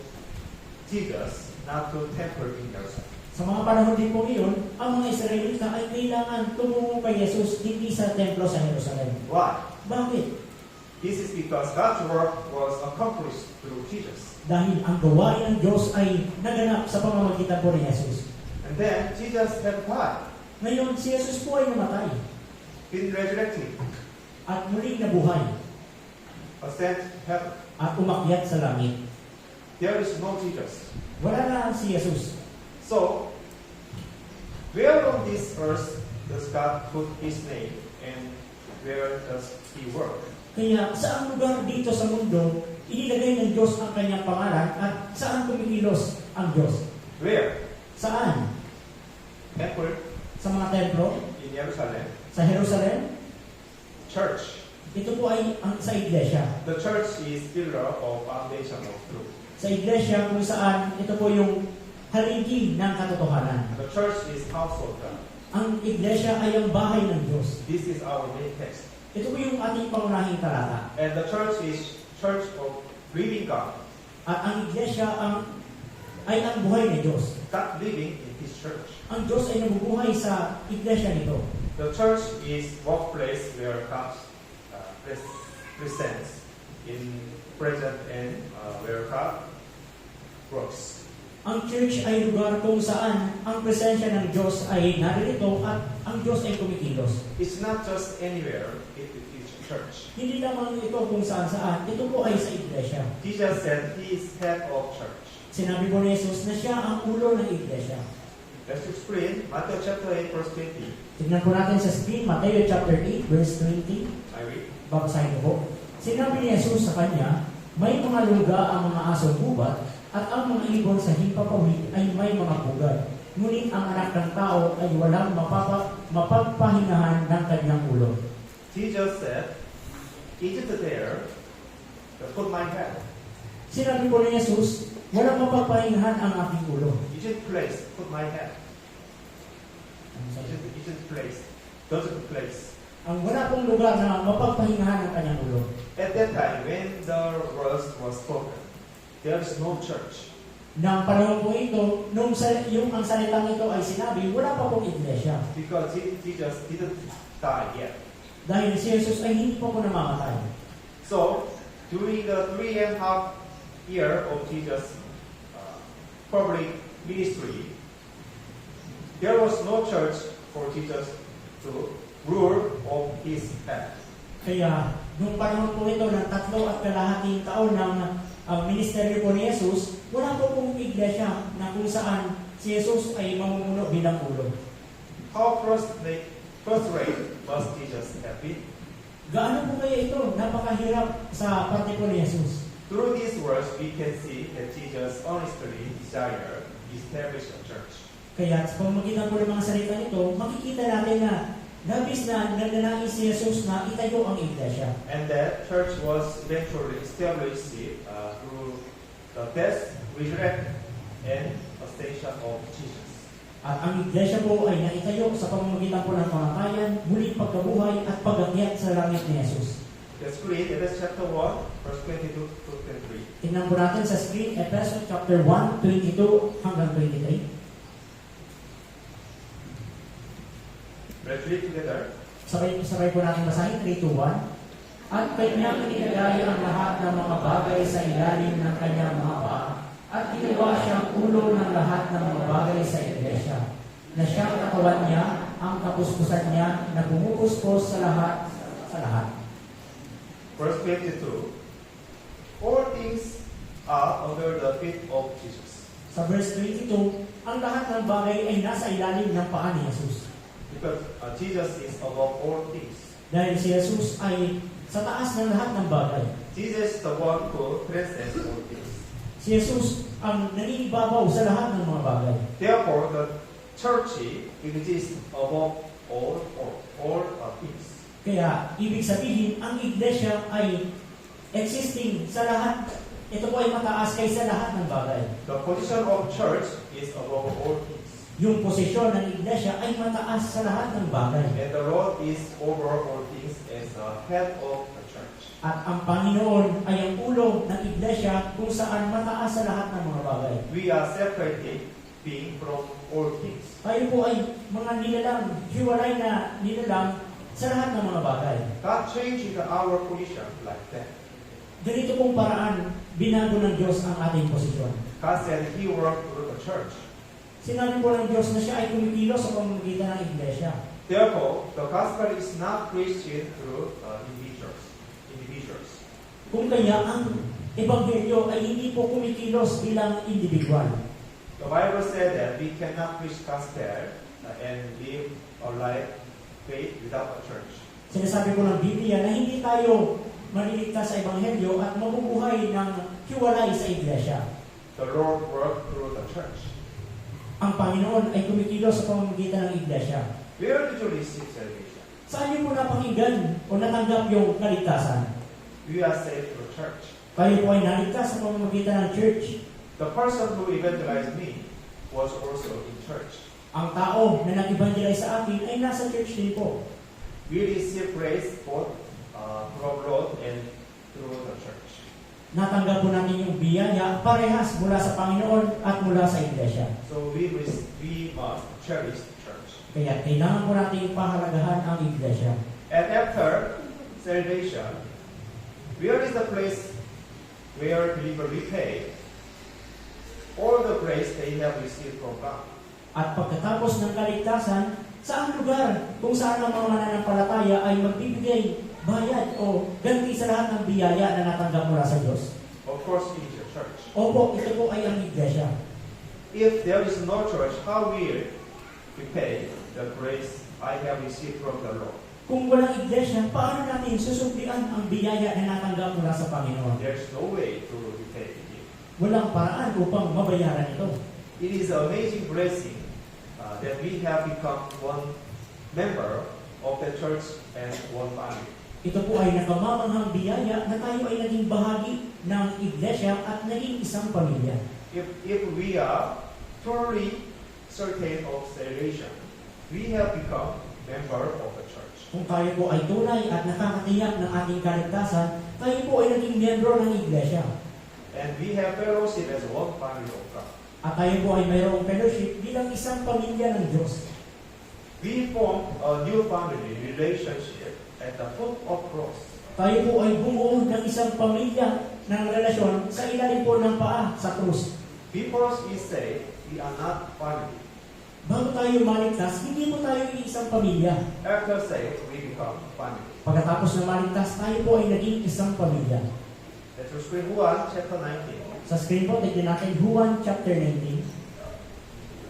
Jesus, not to temple in Jerusalem. Sa mga panahon din po ngayon, ang mga Israelita ay kailangan tumungo kay Jesus hindi sa templo sa Jerusalem. Why? Bakit? This is because God's work was accomplished through Jesus. Dahil ang gawain ng Diyos ay naganap sa pamamagitan po ni Jesus. And then Jesus had died, Ngayon, si Jesus po ay namatay been resurrected, at muling nabuhay ascended to heaven. at umakyat sa langit. There is no Jesus. Wala na si Jesus. So, where on this earth does God put His name, and where does He work? Kaya saang lugar dito sa mundo, inilagay ng Diyos ang kanyang pangalan at saan kumikilos ang Diyos? Where? Saan? Temple Sa mga templo? in Jerusalem. Sa Jerusalem? Church. Ito po ay sa iglesia. The church is pillar of foundation of truth. Sa iglesia kung saan ito po yung haligi ng katotohanan. The church is house of God. ang iglesia ay ang bahay ng Diyos. This is our main text. Ito po yung ating pangunahing talata. And the church is church of living God. At ang iglesia ay ang buhay ng Diyos. God living in His church. Ang Diyos ay nabubuhay sa iglesia nito. The church is workplace where God presents in present and where God works. Ang church ay lugar kung saan ang presensya ng Diyos ay naririto at ang Diyos ay kumikilos. It's not just anywhere, it is church. Hindi lamang ito kung saan-saan, ito po ay sa iglesia. Jesus said He is head of church. Sinabi po ni Jesus na siya ang ulo ng iglesia. Let's explain Matthew chapter 8 verse 20. Tignan po natin sa screen, Matthew chapter 8, verse 20. I read. Babasahin ko po. Sinabi ni Jesus sa kanya, may mga luga ang mga asong gubat at ang mga ibon sa himpapawid ay may mga pugad. Ngunit ang anak ng tao ay walang mapagpahingahan ng kanyang ulo. Jesus said, "Is it there to put my head? Sinabi po ni Jesus, walang mapagpahingahan ang aking ulo. Is it place to put my head? Is it place? Does it place?" Ang wala pong lugar na mapagpahingahan ang kanyang ulo. At that time, when the words was spoken, there is no church. Nang panahon po ito, yung ang salitang ito ay sinabi, wala pa pong iglesia. Because Jesus didn't die yet. Dahil si Jesus ay hindi pa po namamatay. So, during the 3.5 year of Jesus' public ministry, there was no church for Jesus to rule of His head. Kaya, nung panahon po ito ng 3.5 taon ng ministeryo po ni Jesus, wala po pong iglesia na kung saan si Jesus ay mamumuno bilang ulo. How frustrated must Jesus have been? Gaano po kaya ito? Napakahirap sa parte po ni Jesus. Through these words, we can see that Jesus honestly desired to establish a church. Kaya sa pamamagitan po ng mga salita nito, makikita natin na nabis na nagnanais si Jesus na itayo ang iglesia. And that church was eventually established through the death, resurrection, and ascension of Jesus. At ang iglesia po ay naitayo sa pamamagitan po ng kamatayan, muling pagkabuhay at pag-akyat sa langit ni Jesus. Let's read Ephesians chapter 1, verse 22 to 23. Tingnan po natin sa screen, Ephesians chapter 1, 22 hanggang 23. Let's read together. Sabay po natin basahin, 3, 2, 1. At kanyang inilagay ang lahat ng mga bagay sa ilalim ng kanyang mga paa, at ginawa siyang ulo ng lahat ng mga bagay sa iglesia, na siyang katawan niya, ang kapuspusan niya, na pumupuspos sa lahat. Verse 22. All things are under the feet of Jesus. Sa verse 22, ang lahat ng bagay ay nasa ilalim ng paa ni Jesus. Because Jesus is above all things. Dahil si Jesus ay sa taas ng lahat ng bagay. Jesus is the one who transcends all things. Si Jesus ang naninibabaw sa lahat ng mga bagay. Therefore, the church exists above all things. Kaya, ibig sabihin, ang iglesia ay existing sa lahat. Ito po ay mataas kaysa lahat ng bagay. The position of church is above all things. Yung posisyon ng iglesia ay mataas sa lahat ng bagay. And the Lord is over all things as the head of the church. At ang Panginoon ay ang ulo ng iglesia kung saan mataas sa lahat ng mga bagay. We are separated being from all things. Tayo po ay mga nilalang, hiwalay na nilalang sa lahat ng mga bagay. God changed our position like that. Ganito pong paraan, binago ng Diyos ang ating posisyon. God said He worked through the church. Sinabi po ng Diyos na siya ay kumikilos sa pamamagitan ng iglesia. Therefore, the gospel is not preached through individuals. Kung kaya ang ebanghelyo ay hindi po kumikilos bilang individual. The Bible said that we cannot preach gospel and live a life faith without a church. Sinasabi po ng Biblia na hindi tayo maliligtas sa ebanghelyo at mabubuhay ng hiwalay sa iglesia. The Lord worked through the church. Ang Panginoon ay kumikilos sa pamamagitan ng iglesia. Where did you receive salvation? Saan niyo po napakinggan o natanggap yung kaligtasan? We are saved through church. Kayo po ay naligtas sa pamamagitan ng church. The person who evangelized me was also in church. Ang tao na nag-evangelize sa akin ay nasa church din po. We receive grace both from Lord and through the church. Natanggap po natin yung biyaya parehas mula sa Panginoon at mula sa Iglesia. So we must cherish the church. Kaya kailangan po natin pahalagahan ang Iglesia. And after salvation, where is the place where believers repay all the grace they have received from God? At pagkatapos ng kaligtasan, saan lugar kung saan ang mga mananampalataya ay magbibigay bayad o ganti sa lahat ng biyaya na natanggap mula sa Diyos? Of course, it is the church. Opo, ito po ay ang Iglesia. If there is no church, how will repay the grace I have received from the Lord? Kung walang Iglesia, paano natin susumpian ang biyaya na natanggap mula sa Panginoon? There's no way to repay it. Walang paraan upang mabayaran ito. It is an amazing blessing that we have become one member of the church and one family. Ito po ay nakamamanghang biyaya na tayo ay naging bahagi ng Iglesia at naging isang pamilya. If we are thoroughly certain of salvation, we have become member of the church. Kung tayo po ay tunay at nakakatiyak ng ating kaligtasan, tayo po ay naging miyembro ng Iglesia. And we have fellowship as one family of God. At tayo po ay mayroong fellowship bilang isang pamilya ng Diyos. We form a new family relationship at the foot of cross. Tayo po ay bumuo ng isang pamilya ng relasyon sa ilalim po ng paa sa krus. Before we say we are not family. Bago tayo maligtas, hindi po tayo isang pamilya. After saved, we become family. Pagkatapos na maligtas, tayo po ay naging isang pamilya. Let's read Juan chapter 19, Sa screen po, tignan natin Juan chapter 19.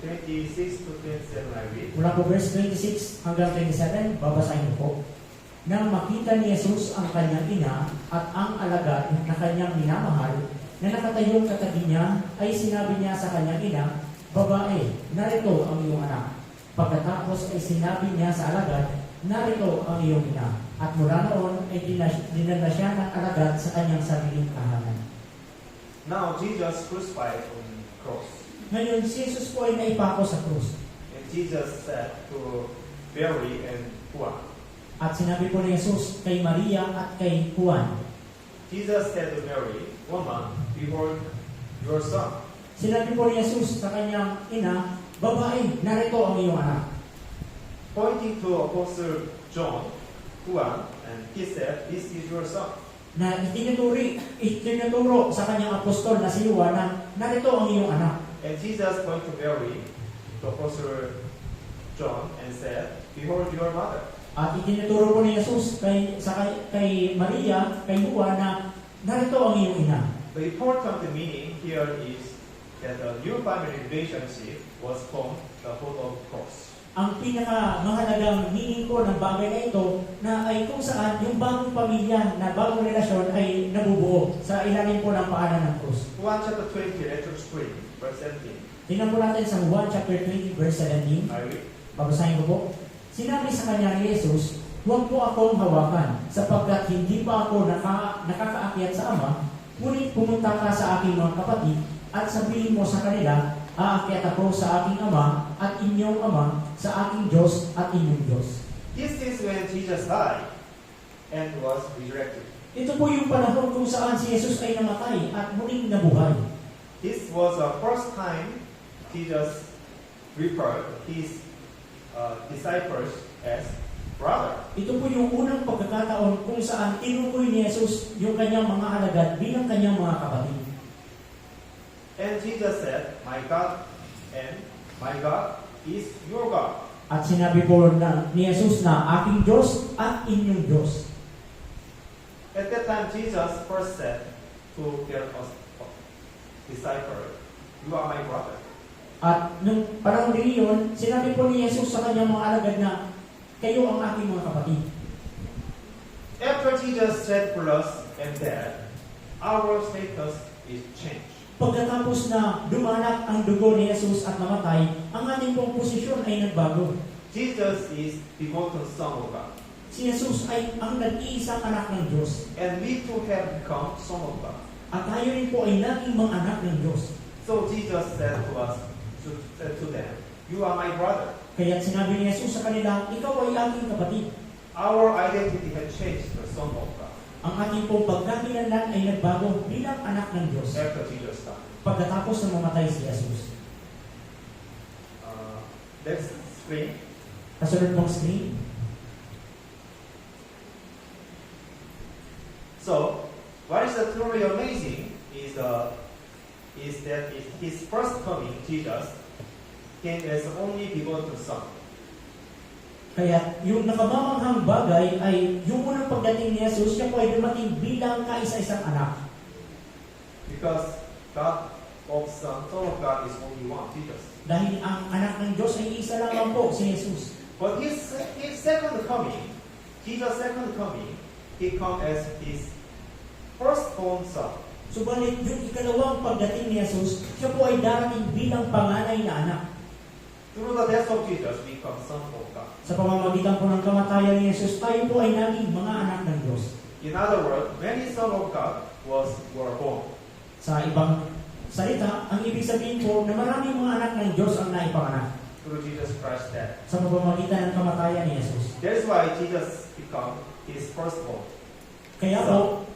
26 to 27 I read. Mula po verse 26 hanggang 27, babasahin ko po. Nang makita ni Jesus ang kanyang ina at ang alagad na kanyang minamahal na nakatayong katabi niya, ay sinabi niya sa kanyang ina, "Babae, narito ang iyong anak." Pagkatapos ay sinabi niya sa alagad, "Narito ang iyong ina." At mula noon ay dinala siya ng alagad sa kanyang sariling tahanan. Now Jesus crucified on the cross. Ngayon, si Jesus po ay naipako sa krus. And Jesus said to Mary and Juan. At sinabi po ni Jesus kay Maria at kay Juan. Jesus said to Mary, "Woman, behold your son." Sinabi po ni Jesus sa kanyang ina, "Babae, narito ang iyong anak." Pointing to Apostle John, Juan, and he said, "This is your son." Na itinuturo sa kanyang apostol na si Juan na narito ang iyong anak. And Jesus pointed to Mary, to Apostle John, and said, "Behold your mother." At itinuturo po ni Jesus kay Maria, kay Juan na narito ang iyong ina. The important meaning here is that the new family relationship was from the foot of the cross. Ang pinakamahalagang meaning ko ng bagay na ito na ay kung saan yung bagong pamilya na bagong relasyon ay nabubuo sa ilalim po ng paanan ng krus. Juan chapter 20, letter 3, verse 17. Tingnan po natin sa Juan chapter 20 verse 17. I read. Babasahin ko po. Sinabi sa kanya ni Jesus, "Huwag mo akong hawakan, sapagkat hindi pa ako nakakaakyat sa Ama, ngunit pumunta ka sa aking mga kapatid at sabihin mo sa kanila, aakyat ako sa aking Ama at inyong Ama, sa aking Diyos at inyong Diyos." This is when Jesus died and was resurrected. Ito po yung panahon kung saan si Jesus ay namatay at muling nabuhay. This was the first time Jesus referred his disciples as brother. Ito po yung unang pagkakataon kung saan tinukoy ni Jesus yung kanyang mga alagad bilang kanyang mga kapatid. And Jesus said, "My God and my God is your God." At sinabi po ni Jesus na aking Diyos at inyong Diyos. At that time, Jesus first said to their disciple, "You are my brother." At nung panahon din yun, sinabi po ni Jesus sa kanyang mga alagad na kayo ang aking mga kapatid. After Jesus shed blood and death, our status is changed. Pagkatapos na dumanak ang dugo ni Jesus at namatay, ang ating pong posisyon ay nagbago. Jesus is begotten Son of God. Si Jesus ay ang nag-iisang anak ng Diyos. And we too have become Son of God. At tayo rin po ay naging mga anak ng Diyos. So Jesus said to us, said to them, You are my brother. Kaya't sinabi ni Jesus sa kanila, ikaw ay aking kapatid. Our identity had changed to the Son of God Ang ating pong pagkakilanlan ay nagbago bilang anak ng Diyos after Jesus died. pagkatapos na mamatay si Jesus. Next screen. Kasunod pong screen. So, what is truly amazing is that his first coming, Jesus, came as the only begotten Son. Kaya yung nakamamanghang bagay ay yung unang pagdating ni Jesus, siya po ay dumating bilang kaisa-isang anak. Because God of Son of God is only one, Jesus. Dahil ang anak ng Diyos ay isa lamang po, si Jesus. But his second coming, Jesus' second coming, he come as his firstborn Son. Subalit yung ikalawang pagdating ni Jesus, siya po ay darating bilang panganay na anak. Through the death of Jesus, we become Son of God. Sa pamamagitan po ng kamatayan ni Jesus, tayo po ay naging mga anak ng Diyos. In other words, many Son of God were born. Sa ibang salita, ang ibig sabihin po na maraming mga anak ng Diyos ang naipanganak Through Jesus Christ's death. sa pamamagitan ng kamatayan ni Jesus. That is why Jesus become his firstborn. Kaya po,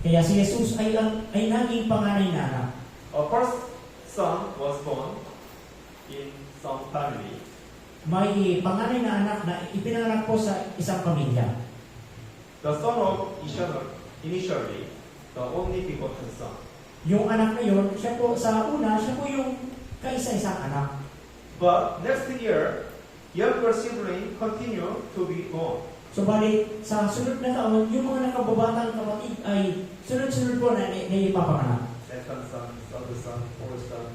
kaya si Jesus ay naging panganay na anak. A first son was born in some family. May panganay na anak na ipinanganak po sa isang pamilya. The son of initially, the only begotten son. Yung anak na yun, siya po sa una, siya po yung kaisa-isang anak. But next year, younger sibling continue to be born. Subalit, sa sunod na taon, yung mga nakababatang kapatid ay sunod-sunod po na ipapanganak. Second son, third son, fourth son,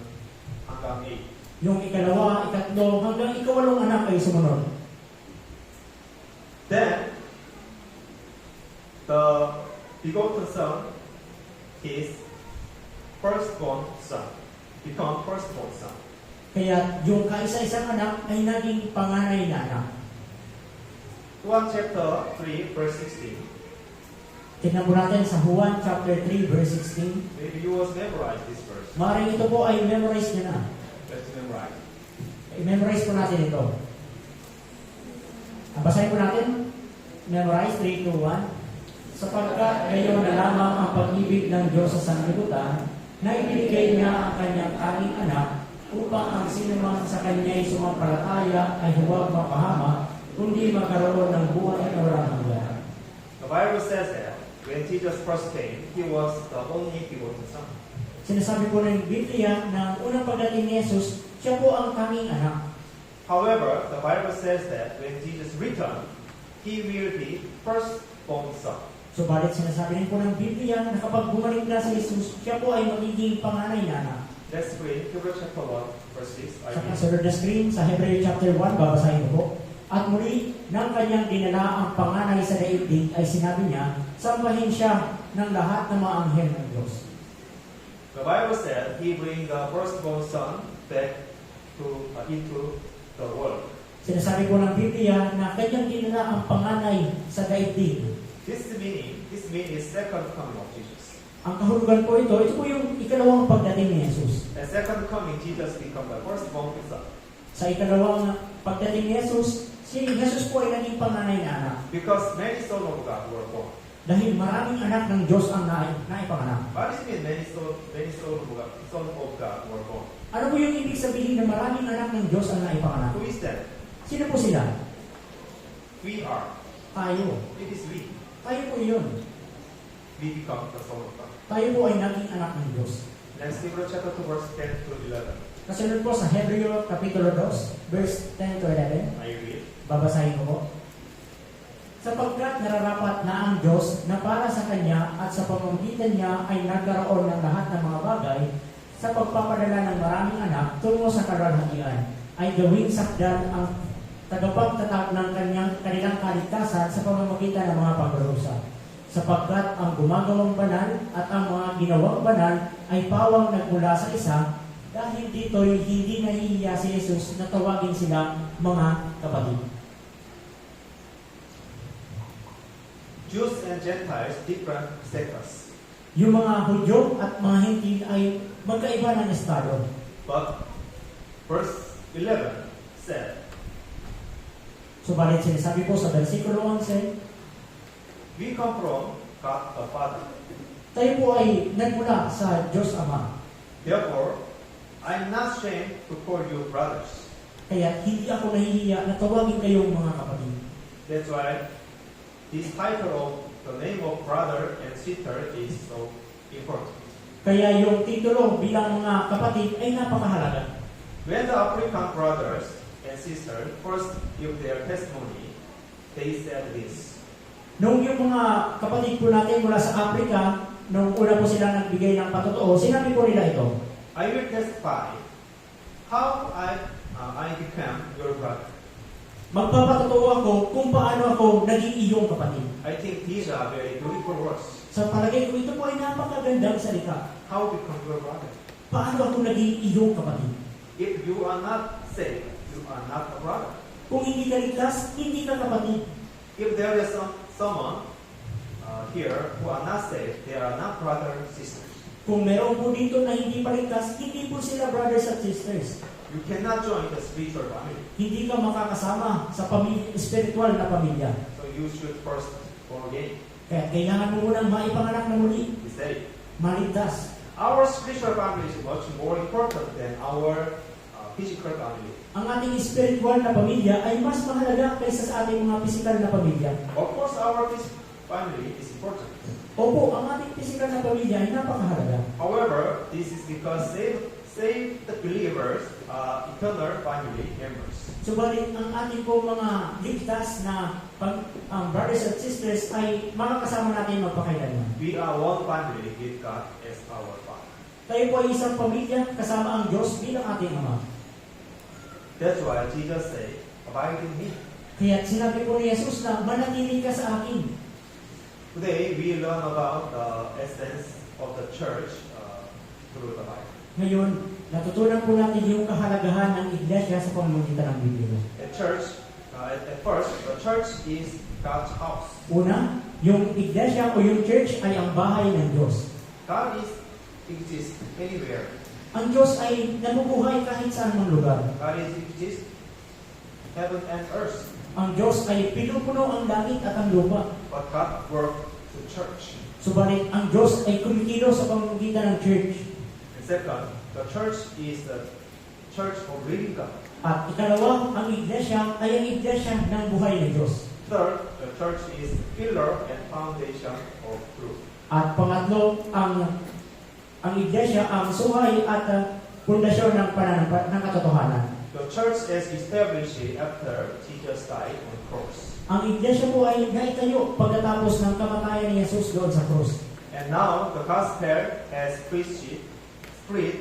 hanggang 8. Yung ikalawa, ikatlo, hanggang ikawalong anak ay sumunod. Then, the begotten son, his firstborn son, become firstborn son. Kaya yung kaisa-isang anak ay naging panganay na anak. Juan chapter 3, verse 16. Tignan po natin sa Juan chapter 3, verse 16. Maybe you was memorize this verse. Maaaring ito po ay memorize nyo na. Let's memorize. I-memorize po natin ito. Basahin po natin. Memorize 3, 2, 1. Sapagkat ngayon na lamang ang pag-ibig ng Diyos sa sanglibutan, na ibinigay niya ang kanyang aling anak upang ang sinuman sa kanya'y sumampalataya ay huwag mapahama, kundi magkaroon ng buhay na walang hanggan. The Bible says that when Jesus first came, he was the only begotten son. Sinasabi po ng Biblia na unang pagdating ni Jesus, siya po ang tanging anak. However, the Bible says that when Jesus returned, he will be firstborn son. Subalit sinasabi rin po ng Biblia na kapag bumalik na si Jesus, siya po ay magiging panganay na anak. Let's read Hebrews chapter 1, verse 6. I Sa read. kasunod na screen, sa Hebrew chapter 1, babasahin ko po. At muli, nang kanyang dinala ang panganay sa daigdig, ay sinabi niya, sambahin siya ng lahat ng mga anghel ng Diyos. The Bible said he bring the firstborn son back into the world. Sinasabi po ng Biblia na kanyang dinala ang panganay sa daigdig. This meaning is second coming of Jesus. Ang kahulugan po ito po yung ikalawang pagdating ni Jesus. At second coming, Jesus become the firstborn son. Sa ikalawang pagdating ni Jesus, si Jesus po ay naging panganay na anak. Because many sons of God were born. Dahil maraming anak ng Diyos ang naipanganak. What does it mean many sons of God were born? Ano po yung ibig sabihin na maraming anak ng Diyos ang naipanganak? Who is that? Sino po sila? We are. Tayo. It is we. Tayo po yun. We become the son of God. Tayo po ay naging anak ng Diyos. Next, Hebrews chapter 2, verse 10 to 11. Kasunod po sa Hebreo Kapitulo 2, verse 10 to 11. I read. Babasahin ko po. Sapagkat nararapat na ang Diyos na para sa Kanya at sa pamamagitan niya ay nagkaroon ng lahat ng mga bagay sa pagpapadala ng maraming anak tungo sa kaluwalhatian, ay gawing sakdan ang tagapagtatag ng kanilang kaligtasan sa pamamagitan ng mga pagdurusa. Sapagkat ang gumagawang banal at ang mga ginawang banal ay pawang nagmula sa isa, dahil dito'y hindi nahihiya si Jesus na tawagin silang mga kapatid. Jews and Gentiles, different status. Yung mga Hudyo at mga Hintil ay magkaiba ng estado. But verse 11, said, Subalit sinasabi po sa versikulo 11, we come from God the Father. tayo po ay nagmula sa Diyos Ama. Therefore, I'm not ashamed to call you brothers. Kaya hindi ako nahihiya na tawagin kayong mga kapatid. That's why this title of the name of brother and sister is so important. Kaya yung titulo bilang mga kapatid ay napakahalaga. When the African brothers and sisters first give their testimony, they said this. Nung yung mga kapatid po natin mula sa Africa, nung una po sila nagbigay ng patotoo, sinabi po nila ito, I will testify how I became your brother. magpapatotoo ako kung paano ako naging iyong kapatid. I think these are very beautiful words. Sa palagay ko, ito po ay napakagandang salita. How become your brother? Paano ako naging iyong kapatid? If you are not saved, you are not a brother. Kung hindi ka ligtas, hindi ka kapatid. If there is someone here who are not saved, they are not brothers and sisters. Kung meron po dito na hindi pa ligtas, hindi po sila brothers at sisters. You cannot join the spiritual family. Hindi ka makakasama sa spiritual na pamilya. So you should first born again. Kaya kailangan mo munang maipanganak na muli, Be saved. maligtas. Our spiritual family is much more important than our physical family. Ang ating spiritual na pamilya ay mas mahalaga kaysa sa ating mga physical na pamilya. Of course, our physical family is important. Opo, ang ating physical na pamilya ay napakahalaga. However, this is because saved believers are eternal family members. Subalit ang ating po mga ligtas na brothers and sisters ay makakasama natin magpakailanman. We are one family with God as our Father. Tayo po ay isang pamilya kasama ang Diyos bilang ating Ama. That's why Jesus said, abide in me. Kaya sinabi po ni Jesus na manatili ka sa akin. Today, we learn about the essence of the church through the Bible. Ngayon, natutunan po natin yung kahalagahan ng iglesia sa pamamagitan ng Biblia. At first, the church is God's house. Una, yung iglesia o yung church ay ang bahay ng Diyos. God exists anywhere. Ang Diyos ay nabubuhay kahit saan mang lugar. God exists heaven and earth. Ang Diyos ay pinupuno ang langit at ang lupa. But God worked the church. Subalit ang Diyos ay kumikilos sa pamamagitan ng church. And second, the church is the church of living God. At ikalawa, ang iglesia ay ang iglesia ng buhay ng Diyos. Third, the church is the pillar and foundation of truth. At pangatlo, ang iglesia ang suhay at pundasyon ng ng katotohanan. The church is established after Jesus died on the cross. Ang iglesia po ay naitayo pagkatapos ng kamatayan ni Jesus doon sa krus. And now the gospel has spread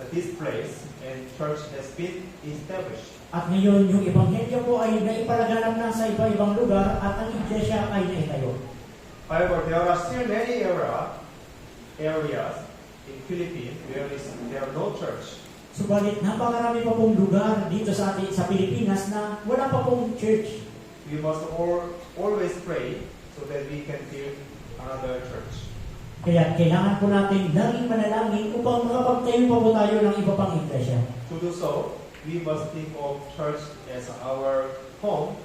this place and church has been established. At ngayon, yung ebanghelyo po ay naipalaganap na sa iba-ibang lugar at ang iglesia ay naitayo. However, there are still many areas in Philippines where there are no church. Subalit, napakarami pa pong lugar dito sa Pilipinas na wala pa pong church. We must always pray so that we can build another church. Kaya kailangan po natin laging manalangin upang makapagtayo pa po tayo ng iba pang iglesia. To do so, we must think of church as our home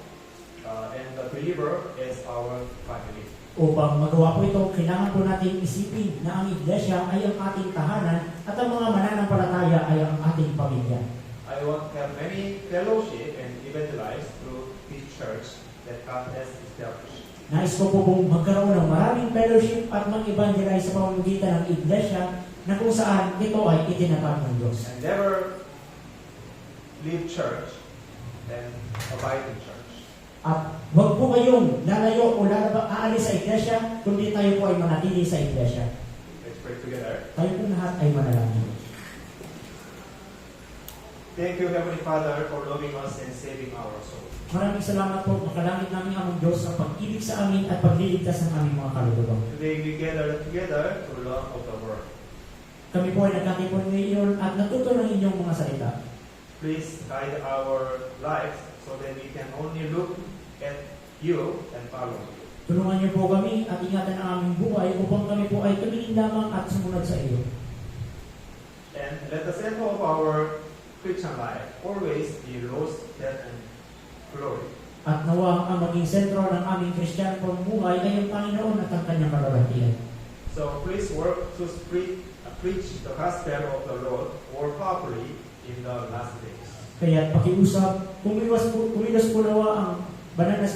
and the believer as our family. Upang magawa po ito, kailangan po natin isipin na ang iglesia ay ang ating tahanan at ang mga mananampalataya ay ang ating pamilya. I want to have many fellowship and evangelize through this church that God has established. Nais ko po pong magkaroon ng maraming fellowship at mag-evangelize sa pamamagitan ng iglesia na kung saan ito ay itinatag ng Diyos. And never leave church and abide in church. At huwag po kayong lalayo o aalis sa iglesia, kundi tayo po ay manatili sa iglesia. Let's pray together. Tayo po lahat ay manalangin. Thank you, Heavenly Father, for loving us and saving our soul. Maraming salamat po, makalangit namin ang Diyos sa pag-ibig sa amin at pagliligtas ng aming mga kaluluwa. Today we gather together to learn of the Word. Kami po ay nagkatipon ngayon at natuto ng inyong mga salita. Please guide our lives so that we can only look at you and follow you. Tulungan niyo po kami at ingatan ang aming buhay upang kami po ay tumingin lamang at sumunod sa iyo. And let the center of our Christian life always be Lord's death and glory. At nawa ang maging sentro ng aming Kristiyano pamumuhay ay ang Panginoon at ang kanyang kalwalhatian. So please work to preach the gospel of the Lord more powerfully in the last days. Kaya pakiusap, kumilos po nawa ang banal na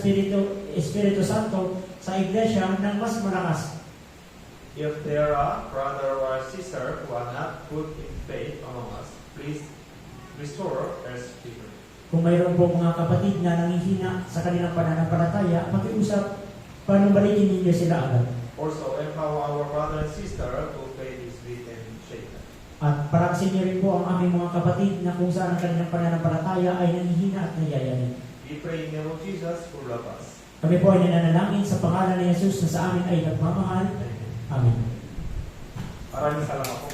Espiritu Santo sa iglesia ng mas malakas. If there are brother or sister who are not good in faith among us, please restore their spirit. Kung mayroon po mga kapatid na nangihina sa kanilang pananampalataya, pakiusap, paano balikin ninyo sila agad? Also, empower our brother and sister whose faith is weak and shaken. At paraksin niyo rin po ang aming mga kapatid na kung saan ang kanilang pananampalataya ay nangihina at nayayanin. We pray in the name of Jesus who loves us. Kami po ay nananalangin sa pangalan ni Jesus na sa amin ay nagmamahal. Amen. Amen. Maraming salamat po.